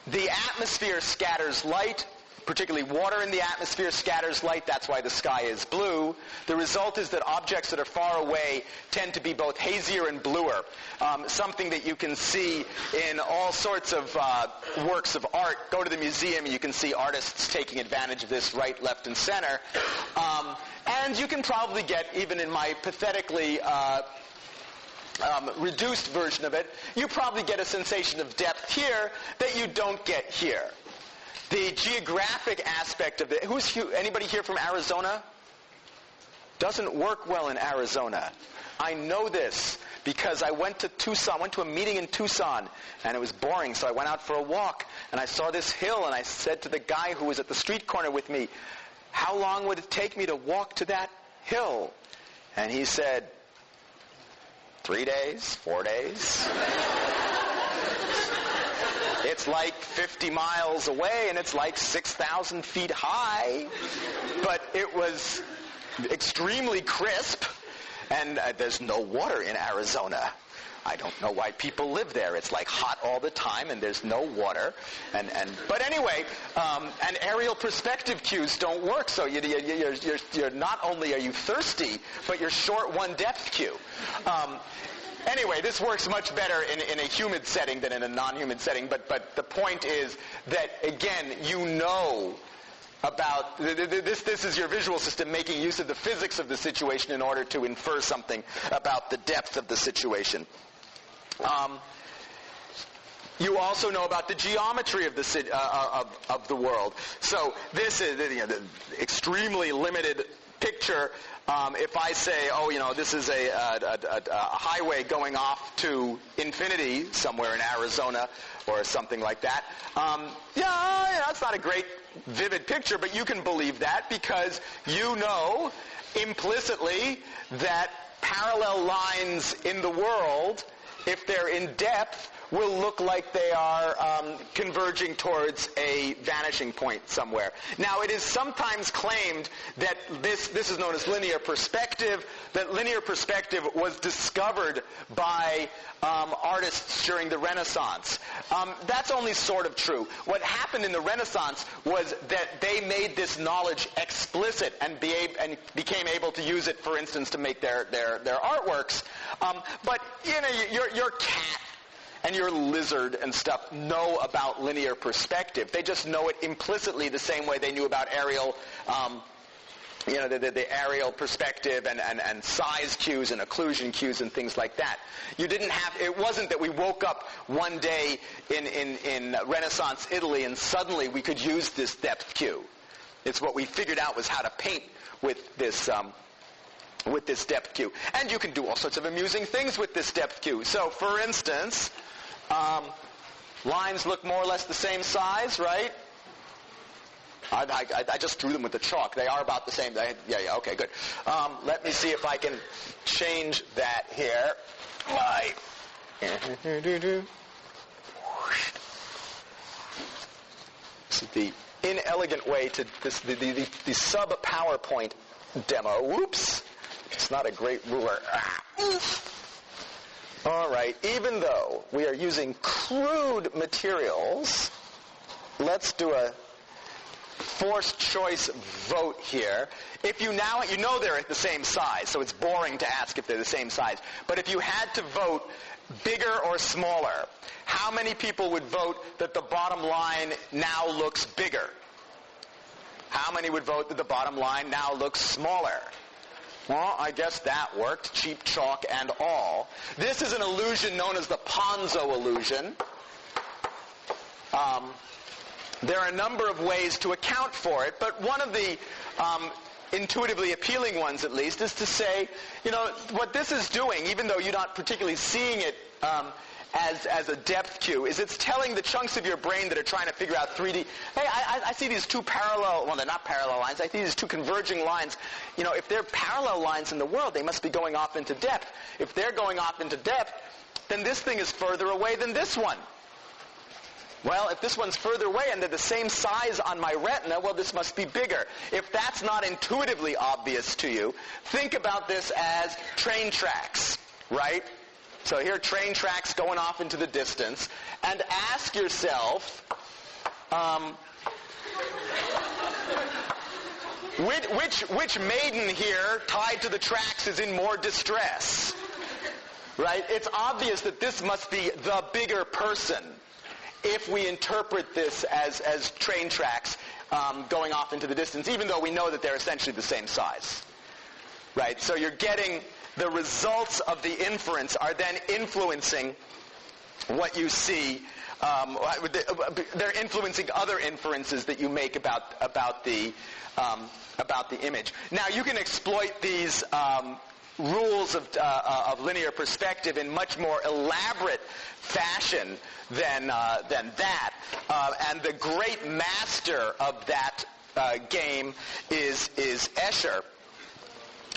the atmosphere scatters light, particularly water in the atmosphere scatters light. That's why the sky is blue. The result is that objects that are far away tend to be both hazier and bluer, something that you can see in all sorts of works of art. Go to the museum and you can see artists taking advantage of this right, left, and center. And you can probably get, even in my pathetically reduced version of it, you probably get a sensation of depth here that you don't get here. The geographic aspect of it, anybody here from Arizona? Doesn't work well in Arizona. I know this because I went to Tucson, went to a meeting in Tucson, and it was boring, so I went out for a walk, and I saw this hill, and I said to the guy who was at the street corner with me, how long would it take me to walk to that hill? And he said, 3 days, 4 days. It's like 50 miles away, and it's like 6,000 feet high. But it was extremely crisp, and there's no water in Arizona. I don't know why people live there. It's like hot all the time, and there's no water. But anyway, and aerial perspective cues don't work. So you're not only are you thirsty, but you're short one depth cue. Anyway, this works much better in a humid setting than in a non-humid setting. But the point is that, again, you know about this is your visual system making use of the physics of the situation in order to infer something about the depth of the situation. You also know about the geometry of the world. So this is the extremely limited picture. If I say, this is a highway going off to infinity somewhere in Arizona or something like that, it's not a great vivid picture, but you can believe that because you know implicitly that parallel lines in the world, if they're in depth, will look like they are converging towards a vanishing point somewhere. Now, it is sometimes claimed that this is known as linear perspective, that linear perspective was discovered by artists during the Renaissance. That's only sort of true. What happened in the Renaissance was that they made this knowledge explicit and became able to use it, for instance, to make their artworks. But your cat and your lizard and stuff know about linear perspective. They just know it implicitly the same way they knew about aerial the aerial perspective and size cues and occlusion cues and things like that. It wasn't that we woke up one day in Renaissance Italy and suddenly we could use this depth cue. It's what we figured out was how to paint with this depth cue. And you can do all sorts of amusing things with this depth cue. So, for instance, lines look more or less the same size, right? I just drew them with the chalk. They are about the same. Yeah, okay, good. Let me see if I can change that here. This is the inelegant way to the sub-PowerPoint demo. Whoops. It's not a great ruler. All right. Even though we are using crude materials, let's do a forced choice vote here. If you know they're at the same size, so it's boring to ask if they're the same size. But if you had to vote bigger or smaller, how many people would vote that the bottom line now looks bigger? How many would vote that the bottom line now looks smaller? Well, I guess that worked, cheap chalk and all. This is an illusion known as the Ponzo illusion. There are a number of ways to account for it, but one of the intuitively appealing ones, at least, is to say, what this is doing, even though you're not particularly seeing it as a depth cue, is it's telling the chunks of your brain that are trying to figure out 3D, hey, I see these two parallel, well, they're not parallel lines, I see these two converging lines. If they're parallel lines in the world, they must be going off into depth. If they're going off into depth, then this thing is further away than this one. Well, if this one's further away and they're the same size on my retina, well, this must be bigger. If that's not intuitively obvious to you, think about this as train tracks, right? So here are train tracks going off into the distance, and ask yourself, which maiden here tied to the tracks is in more distress, right? It's obvious that this must be the bigger person if we interpret this as train tracks going off into the distance, even though we know that they're essentially the same size, right? So you're getting the results of the inference are then influencing what you see. They're influencing other inferences that you make about the image. Now you can exploit these rules of linear perspective in much more elaborate fashion than that. And the great master of that game is Escher.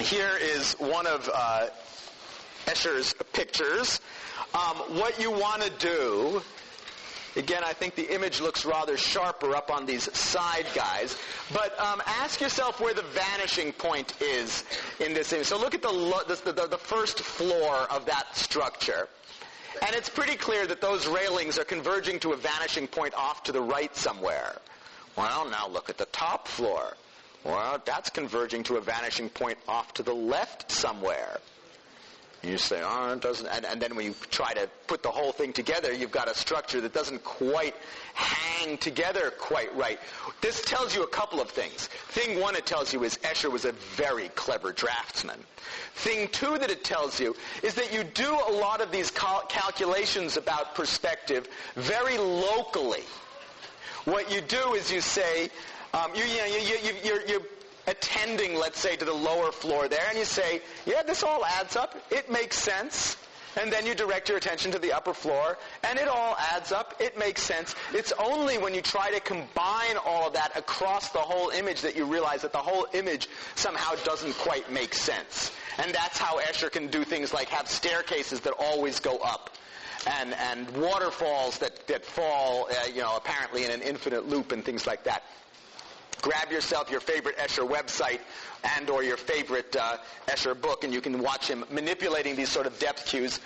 Here is one of Escher's pictures. What you want to do, again, I think the image looks rather sharper up on these side guys, but ask yourself where the vanishing point is in this image. So look at the first floor of that structure. And it's pretty clear that those railings are converging to a vanishing point off to the right somewhere. Well, now look at the top floor. Well, that's converging to a vanishing point off to the left somewhere. You say, oh, it doesn't, and then when you try to put the whole thing together, you've got a structure that doesn't quite hang together quite right. This tells you a couple of things. Thing one it tells you is Escher was a very clever draftsman. Thing two that it tells you is that you do a lot of these calculations about perspective very locally. What you do is you say, you're attending, let's say, to the lower floor there, and you say, yeah, this all adds up. It makes sense. And then you direct your attention to the upper floor, and it all adds up. It makes sense. It's only when you try to combine all of that across the whole image that you realize that the whole image somehow doesn't quite make sense. And that's how Escher can do things like have staircases that always go up, and waterfalls that fall, apparently in an infinite loop and things like that. Grab yourself your favorite Escher website and or your favorite Escher book, and you can watch him manipulating these sort of depth cues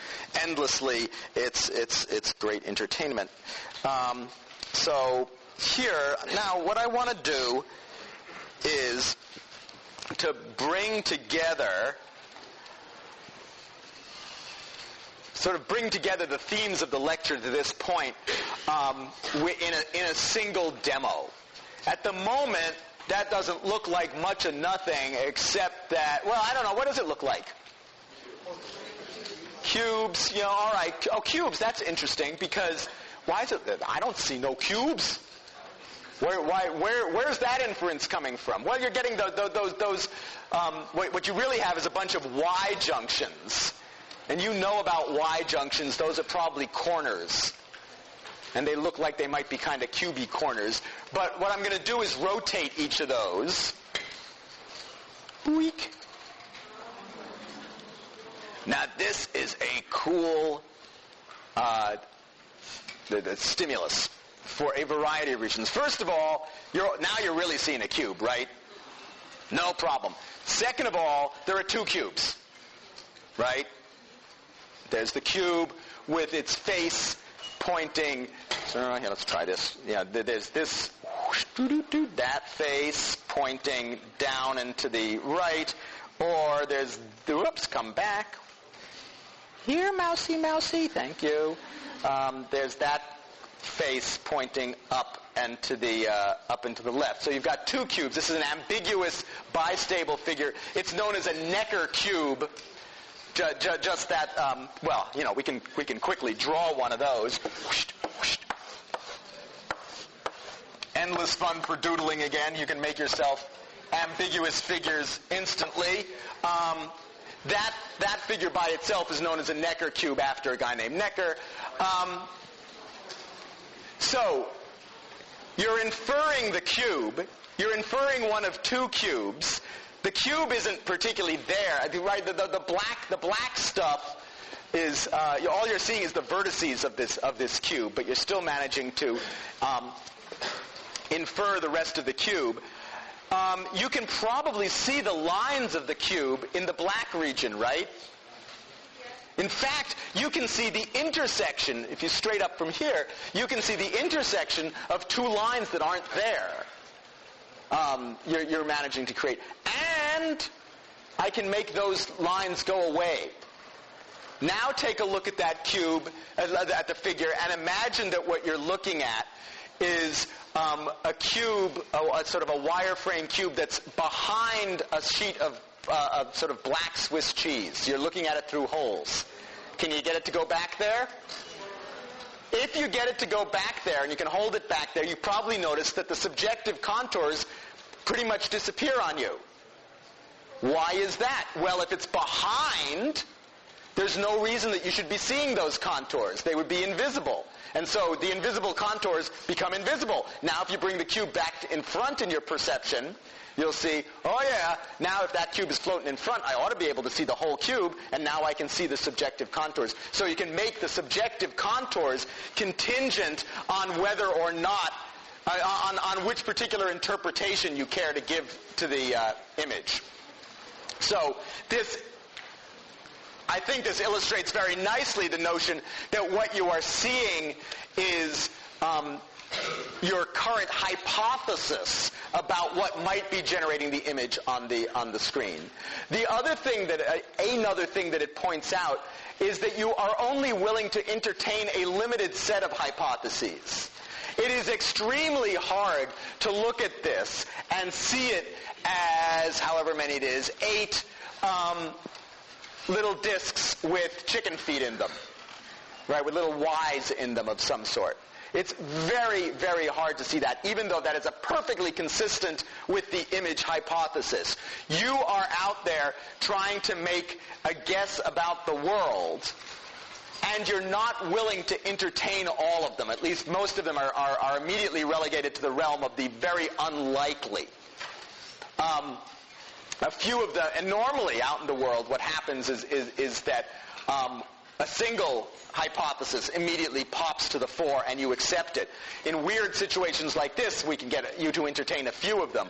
endlessly. It's great entertainment. So here, now what I want to do is to bring together the themes of the lecture to this point in a single demo. At the moment, that doesn't look like much of nothing except that, well, I don't know, what does it look like? Cubes, all right. Oh, cubes, that's interesting because why is it that I don't see no cubes? Where's that inference coming from? Well, you're getting those what you really have is a bunch of Y junctions. And you know about Y junctions, those are probably corners. And they look like they might be kind of cubey corners. But what I'm going to do is rotate each of those. Boink. Now this is a cool the stimulus for a variety of reasons. First of all, now you're really seeing a cube, right? No problem. Second of all, there are two cubes, right? There's the cube with its face pointing. So here, let's try this. Yeah, there's this, that face pointing down and to the right, or there's, whoops, come back. Here, mousy, mousy, thank you. There's that face pointing up and to the up and to the left. So you've got two cubes. This is an ambiguous bistable figure. It's known as a Necker cube. Just that. Well, we can quickly draw one of those. Endless fun for doodling again. You can make yourself ambiguous figures instantly. That figure by itself is known as a Necker cube after a guy named Necker. So, you're inferring the cube. You're inferring one of two cubes. The cube isn't particularly there. Right? The black stuff is all you're seeing is the vertices of this cube, but you're still managing to infer the rest of the cube. You can probably see the lines of the cube in the black region, right? In fact, you can see the intersection, if you straight up from here, you can see the intersection of two lines that aren't there. You're managing to create. And I can make those lines go away. Now take a look at that cube, at the figure, and imagine that what you're looking at is a cube, sort of a wireframe cube that's behind a sheet of sort of black Swiss cheese. You're looking at it through holes. Can you get it to go back there? If you get it to go back there, and you can hold it back there, you probably notice that the subjective contours pretty much disappear on you. Why is that? Well, if it's behind, there's no reason that you should be seeing those contours. They would be invisible. And so the invisible contours become invisible. Now if you bring the cube back in front in your perception, you'll see, oh yeah, now if that cube is floating in front, I ought to be able to see the whole cube, and now I can see the subjective contours. So you can make the subjective contours contingent on whether or not, on which particular interpretation you care to give to the image. So I think this illustrates very nicely the notion that what you are seeing is your current hypothesis about what might be generating the image on the screen. Another thing that it points out is that you are only willing to entertain a limited set of hypotheses. It is extremely hard to look at this and see it as, however many it is, 8 little discs with chicken feet in them, right, with little Y's in them of some sort. It's very, very hard to see that, even though that is perfectly consistent with the image hypothesis. You are out there trying to make a guess about the world, and you're not willing to entertain all of them. At least most of them are immediately relegated to the realm of the very unlikely. A few of and normally out in the world, what happens is that a single hypothesis immediately pops to the fore and you accept it. In weird situations like this, we can get you to entertain a few of them.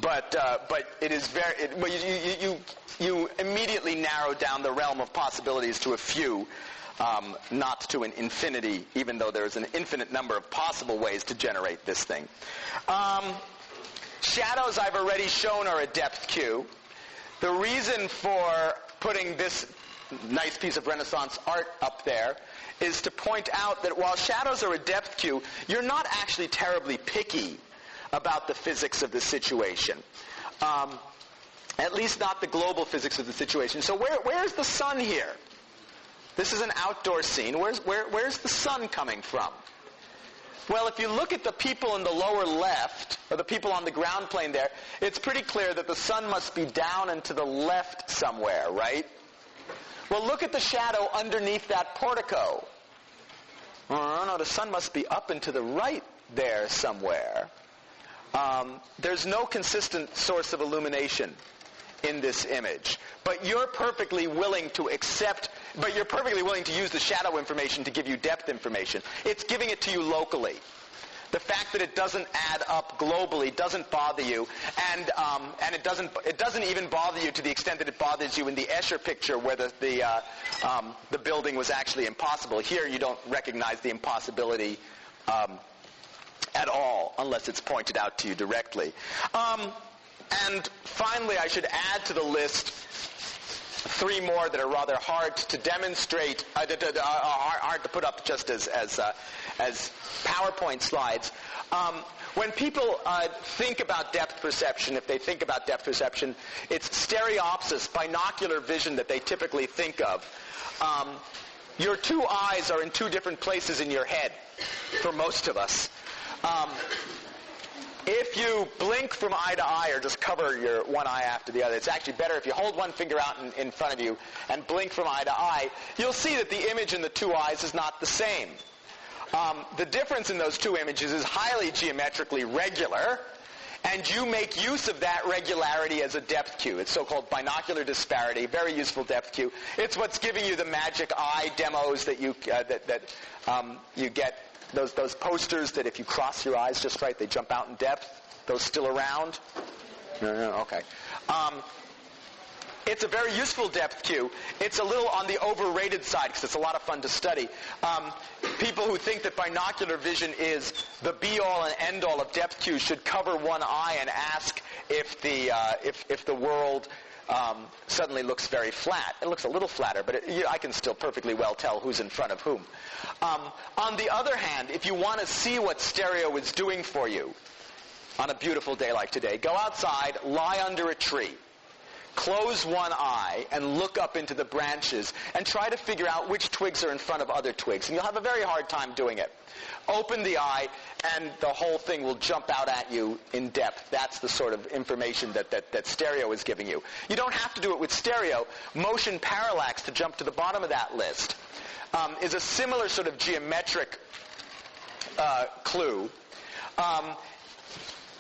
But it is you immediately narrow down the realm of possibilities to a few, not to an infinity, even though there is an infinite number of possible ways to generate this thing. Shadows I've already shown are a depth Q. The reason for putting this nice piece of Renaissance art up there is to point out that while shadows are a depth Q, you're not actually terribly picky about the physics of the situation. At least not the global physics of the situation. So where's the sun here? This is an outdoor scene. Where's the sun coming from? Well, if you look at the people in the lower left, or the people on the ground plane there, it's pretty clear that the sun must be down and to the left somewhere, right? Well, look at the shadow underneath that portico. Oh, no, the sun must be up and to the right there somewhere. There's no consistent source of illumination in this image. But you're perfectly willing to use the shadow information to give you depth information. It's giving it to you locally. The fact that it doesn't add up globally doesn't bother you, and it doesn't even bother you to the extent that it bothers you in the Escher picture where the building was actually impossible. Here you don't recognize the impossibility at all unless it's pointed out to you directly. And finally, I should add to the list three more that are rather hard to demonstrate, hard to put up just as PowerPoint slides. When people think about depth perception, if they think about depth perception, it's stereopsis, binocular vision, that they typically think of. Your two eyes are in two different places in your head, for most of us. If you blink from eye to eye or just cover your one eye after the other, it's actually better if you hold one finger out in front of you and blink from eye to eye. You'll see that the image in the two eyes is not the same. The difference in those two images is highly geometrically regular, and you make use of that regularity as a depth cue. It's so-called binocular disparity, very useful depth cue. It's what's giving you the magic eye demos that you get. Those posters that if you cross your eyes just right, they jump out in depth. Those still around? No, okay. It's a very useful depth cue. It's a little on the overrated side because it's a lot of fun to study. People who think that binocular vision is the be-all and end-all of depth cues should cover one eye and ask if the world suddenly looks very flat. It looks a little flatter, but I can still perfectly well tell who's in front of whom. On the other hand, if you want to see what stereo is doing for you on a beautiful day like today, go outside, lie under a tree, close one eye, and look up into the branches, and try to figure out which twigs are in front of other twigs. And you'll have a very hard time doing it. Open the eye, and the whole thing will jump out at you in depth. That's the sort of information that stereo is giving you. You don't have to do it with stereo. Motion parallax, to jump to the bottom of that list, is a similar sort of geometric clue.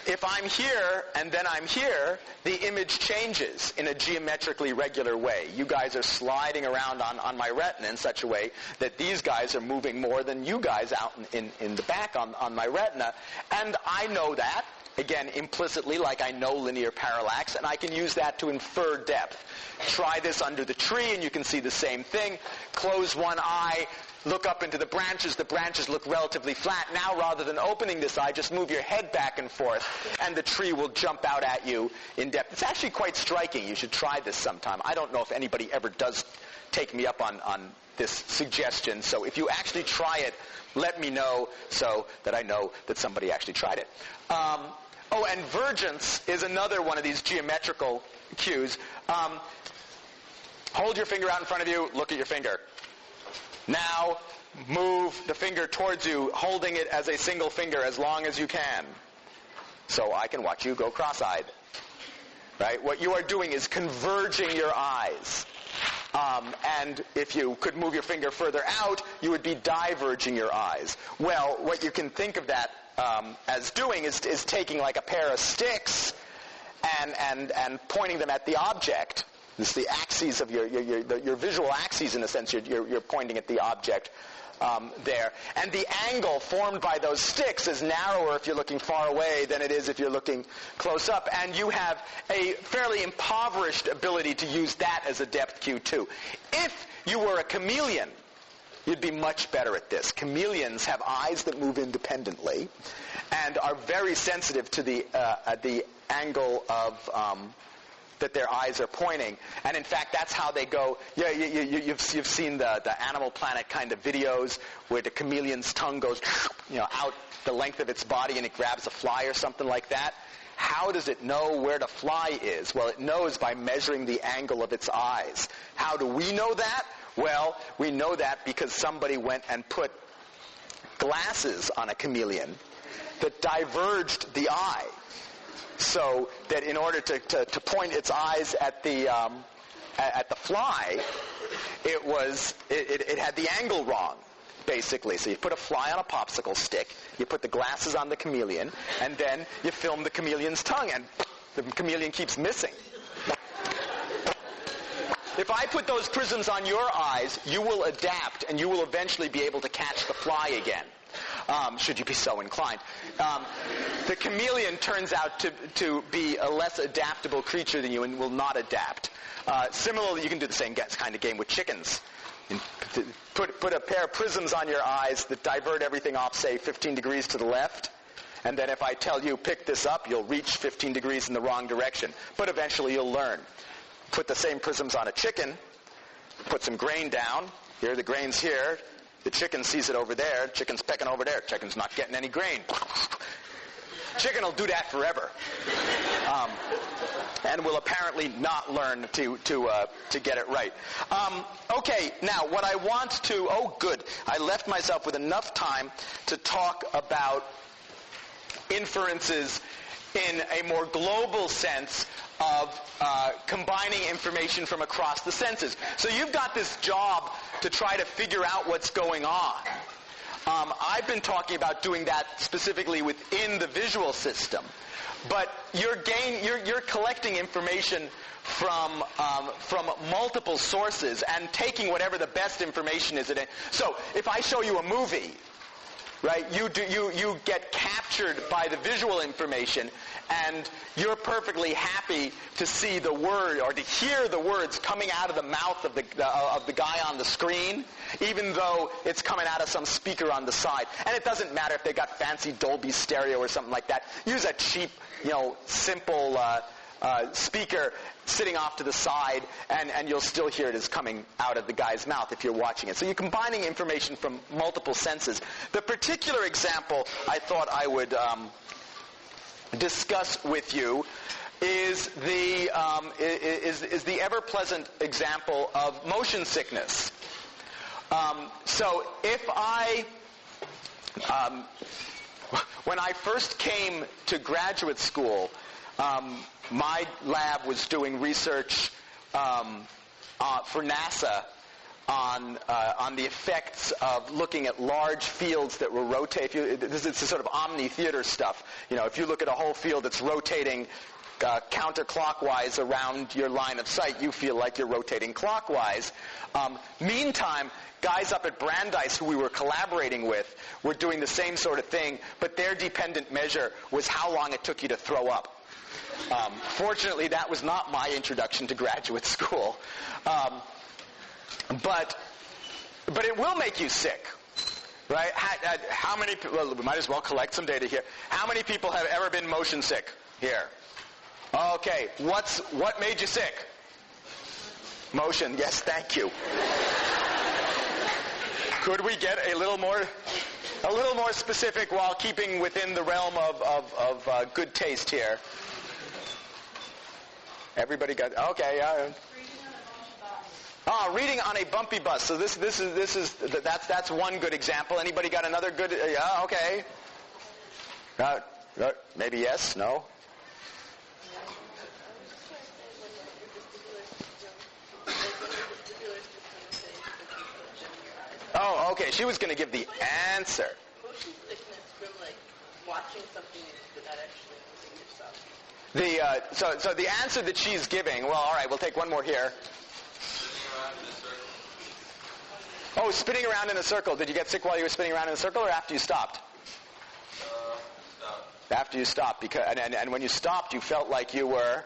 If I'm here and then I'm here, the image changes in a geometrically regular way. You guys are sliding around on my retina in such a way that these guys are moving more than you guys out in the back on my retina. And I know that, again, implicitly, like I know linear parallax, and I can use that to infer depth. Try this under the tree and you can see the same thing. Close one eye, look up into the branches look relatively flat. Now, rather than opening this eye, just move your head back and forth, and the tree will jump out at you in depth. It's actually quite striking. You should try this sometime. I don't know if anybody ever does take me up on this suggestion, so if you actually try it, let me know so that I know that somebody actually tried it. And vergence is another one of these geometrical cues. Hold your finger out in front of you, look at your finger. Now, move the finger towards you, holding it as a single finger as long as you can. So I can watch you go cross-eyed. Right? What you are doing is converging your eyes. And if you could move your finger further out, you would be diverging your eyes. Well, what you can think of that as doing is taking like a pair of sticks and pointing them at the object. This is the axes of your visual axes, in a sense. You're pointing at the object there. And the angle formed by those sticks is narrower if you're looking far away than it is if you're looking close up. And you have a fairly impoverished ability to use that as a depth cue, too. If you were a chameleon, you'd be much better at this. Chameleons have eyes that move independently and are very sensitive to the angle of that their eyes are pointing. And in fact, that's how they go. Yeah, you've seen the Animal Planet kind of videos where the chameleon's tongue goes, out the length of its body and it grabs a fly or something like that. How does it know where the fly is? Well, it knows by measuring the angle of its eyes. How do we know that? Well, we know that because somebody went and put glasses on a chameleon that diverged the eye, so that in order to point its eyes at the fly, it had the angle wrong, basically. So you put a fly on a popsicle stick, you put the glasses on the chameleon, and then you film the chameleon's tongue, and the chameleon keeps missing. If I put those prisms on your eyes, you will adapt, and you will eventually be able to catch the fly again, should you be so inclined. The chameleon turns out to be a less adaptable creature than you and will not adapt. Similarly, you can do the same kind of game with chickens. Put a pair of prisms on your eyes that divert everything off, say, 15 degrees to the left, and then if I tell you, pick this up, you'll reach 15 degrees in the wrong direction. But eventually you'll learn. Put the same prisms on a chicken, put some grain down. Here, the grain's here. The chicken sees it over there. Chicken's pecking over there. Chicken's not getting any grain. Chicken will do that forever. And will apparently not learn to get it right. Okay, now what I want to... Oh, good. I left myself with enough time to talk about inferences in a more global sense of combining information from across the senses. So you've got this job to try to figure out what's going on. I've been talking about doing that specifically within the visual system. But you're collecting information from multiple sources and taking whatever the best information is in it. So if I show you a movie, right, you get captured by the visual information, and you're perfectly happy to see the word or to hear the words coming out of the mouth of the guy on the screen, even though it's coming out of some speaker on the side. And it doesn't matter if they got fancy Dolby stereo or something like that. Use a cheap, simple speaker sitting off to the side, and you'll still hear it as coming out of the guy's mouth if you're watching it. So you're combining information from multiple senses. The particular example I thought I would discuss with you is the ever-pleasant example of motion sickness. So if when I first came to graduate school, my lab was doing research for NASA on the effects of looking at large fields that were rotating. This is sort of omni-theater stuff. If you look at a whole field that's rotating counterclockwise around your line of sight, you feel like you're rotating clockwise. Meantime, guys up at Brandeis who we were collaborating with were doing the same sort of thing, but their dependent measure was how long it took you to throw up. Fortunately, that was not my introduction to graduate school. But it will make you sick, right? How many people, well, we might as well collect some data here. How many people have ever been motion sick here? Okay, what made you sick? Motion, yes, thank you. Could we get a little more specific while keeping within the realm of good taste here? Everybody got, okay, reading on a bumpy bus. So that's one good example. Anybody got another good? Yeah, okay. Maybe yes, no. Oh, okay. She was going to give the answer. Motion sickness from watching something without actually moving yourself. So the answer that she's giving. Well, all right. We'll take one more here. Oh, spinning around in a circle. Did you get sick while you were spinning around in a circle, or after you stopped? Stopped. After you stopped, because and when you stopped, you felt like you were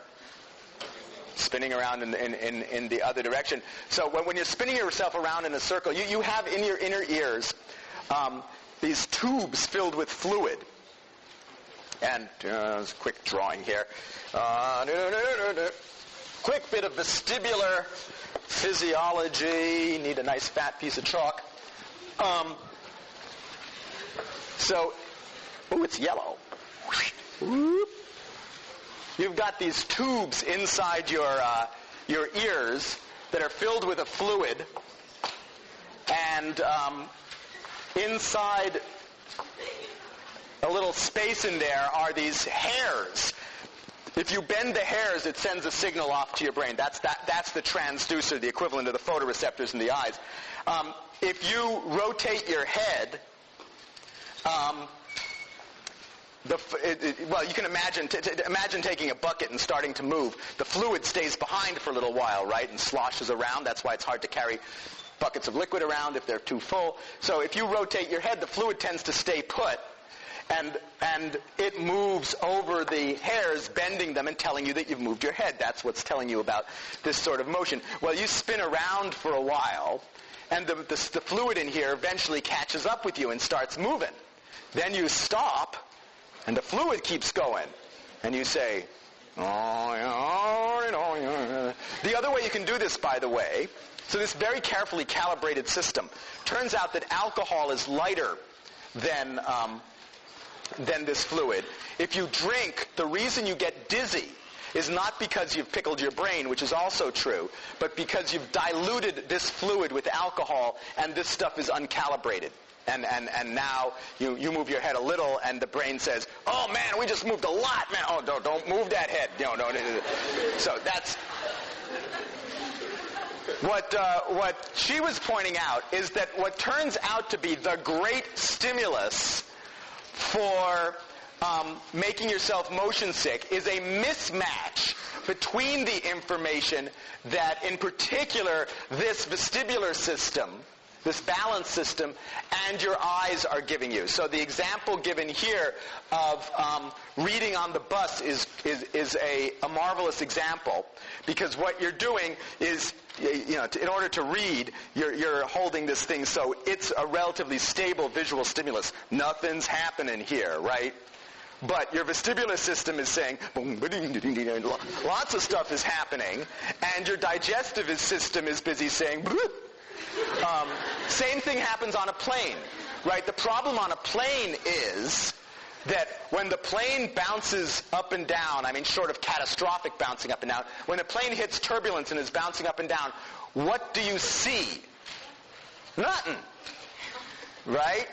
spinning around in the other direction. So when you're spinning yourself around in a circle, you have in your inner ears these tubes filled with fluid. And quick drawing here. quick bit of vestibular physiology. Need a nice fat piece of chalk. It's yellow. You've got these tubes inside your ears that are filled with a fluid, and inside a little space in there are these hairs. If you bend the hairs, it sends a signal off to your brain. That's the transducer, the equivalent of the photoreceptors in the eyes. If you rotate your head, you can imagine taking a bucket and starting to move. The fluid stays behind for a little while, right, and sloshes around. That's why it's hard to carry buckets of liquid around if they're too full. So if you rotate your head, the fluid tends to stay put, and it moves over the hairs, bending them and telling you that you've moved your head. That's what's telling you about this sort of motion. Well, you spin around for a while, and the fluid in here eventually catches up with you and starts moving. Then you stop, and the fluid keeps going, and you say, oh. The other way you can do this, by the way, so this very carefully calibrated system, turns out that alcohol is lighter than this fluid. If you drink, the reason you get dizzy is not because you've pickled your brain, which is also true, but because you've diluted this fluid with alcohol, and this stuff is uncalibrated. And now you move your head a little, and the brain says, oh man, we just moved a lot, man. Oh, don't move that head. No. So that's what she was pointing out, is that what turns out to be the great stimulus for making yourself motion sick is a mismatch between the information that, in particular, this vestibular system, this balance system, and your eyes are giving you. So the example given here of reading on the bus is a marvelous example, because what you're doing is, in order to read, you're holding this thing, so it's a relatively stable visual stimulus. Nothing's happening here, right? But your vestibular system is saying, lots of stuff is happening, and your digestive system is busy saying, same thing happens on a plane, right? The problem on a plane is that when the plane bounces up and down, short of catastrophic bouncing up and down, when a plane hits turbulence and is bouncing up and down, what do you see? Nothing, right?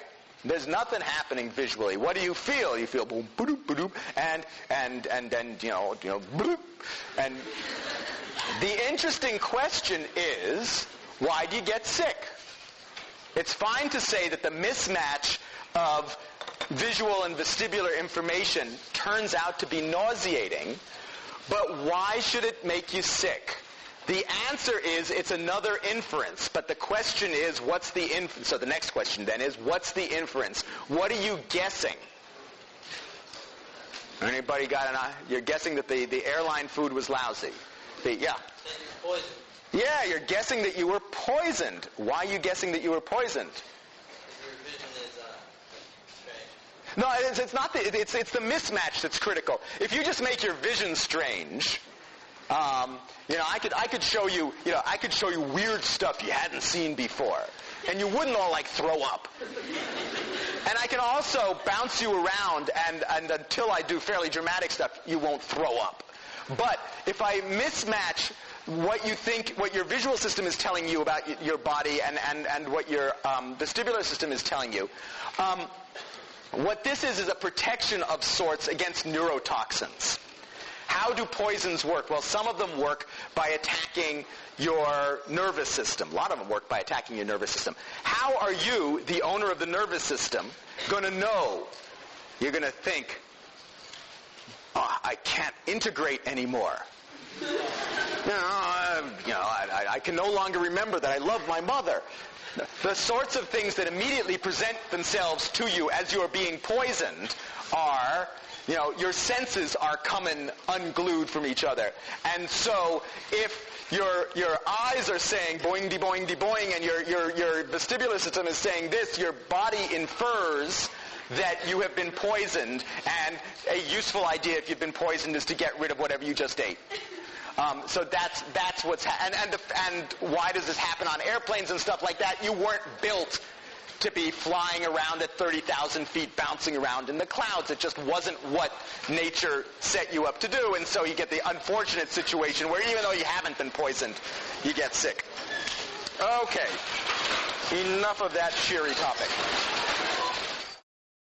There's nothing happening visually. What do you feel? You feel boom, boom, boom, and then boom. And the interesting question is, why do you get sick? It's fine to say that the mismatch of visual and vestibular information turns out to be nauseating, but why should it make you sick? The answer is it's another inference, but the question is, what's the inference? So the next question then is, what's the inference? What are you guessing? Anybody got an eye? You're guessing that the airline food was lousy. Yeah. Poison. Yeah, you're guessing that you were poisoned. Why are you guessing that you were poisoned? Your vision is strange. No, it's not. It's the mismatch that's critical. If you just make your vision strange, I could show you. I could show you weird stuff you hadn't seen before, and you wouldn't all throw up. And I can also bounce you around, and until I do fairly dramatic stuff, you won't throw up. But if I mismatch what your visual system is telling you about your body and what your vestibular system is telling you, what this is a protection of sorts against neurotoxins. How do poisons work? Well, some of them work by attacking your nervous system. A lot of them work by attacking your nervous system. How are you, the owner of the nervous system, going to know? You're going to think, I can't integrate anymore. I can no longer remember that I love my mother. The sorts of things that immediately present themselves to you as you are being poisoned are, your senses are coming unglued from each other. And so if your eyes are saying boing de boing de boing, and your vestibular system is saying this, your body infers that you have been poisoned, and a useful idea if you've been poisoned is to get rid of whatever you just ate. So that's what's and why does this happen on airplanes and stuff like that? You weren't built to be flying around at 30,000 feet, bouncing around in the clouds. It just wasn't what nature set you up to do, and so you get the unfortunate situation where even though you haven't been poisoned, you get sick. Okay, enough of that cheery topic.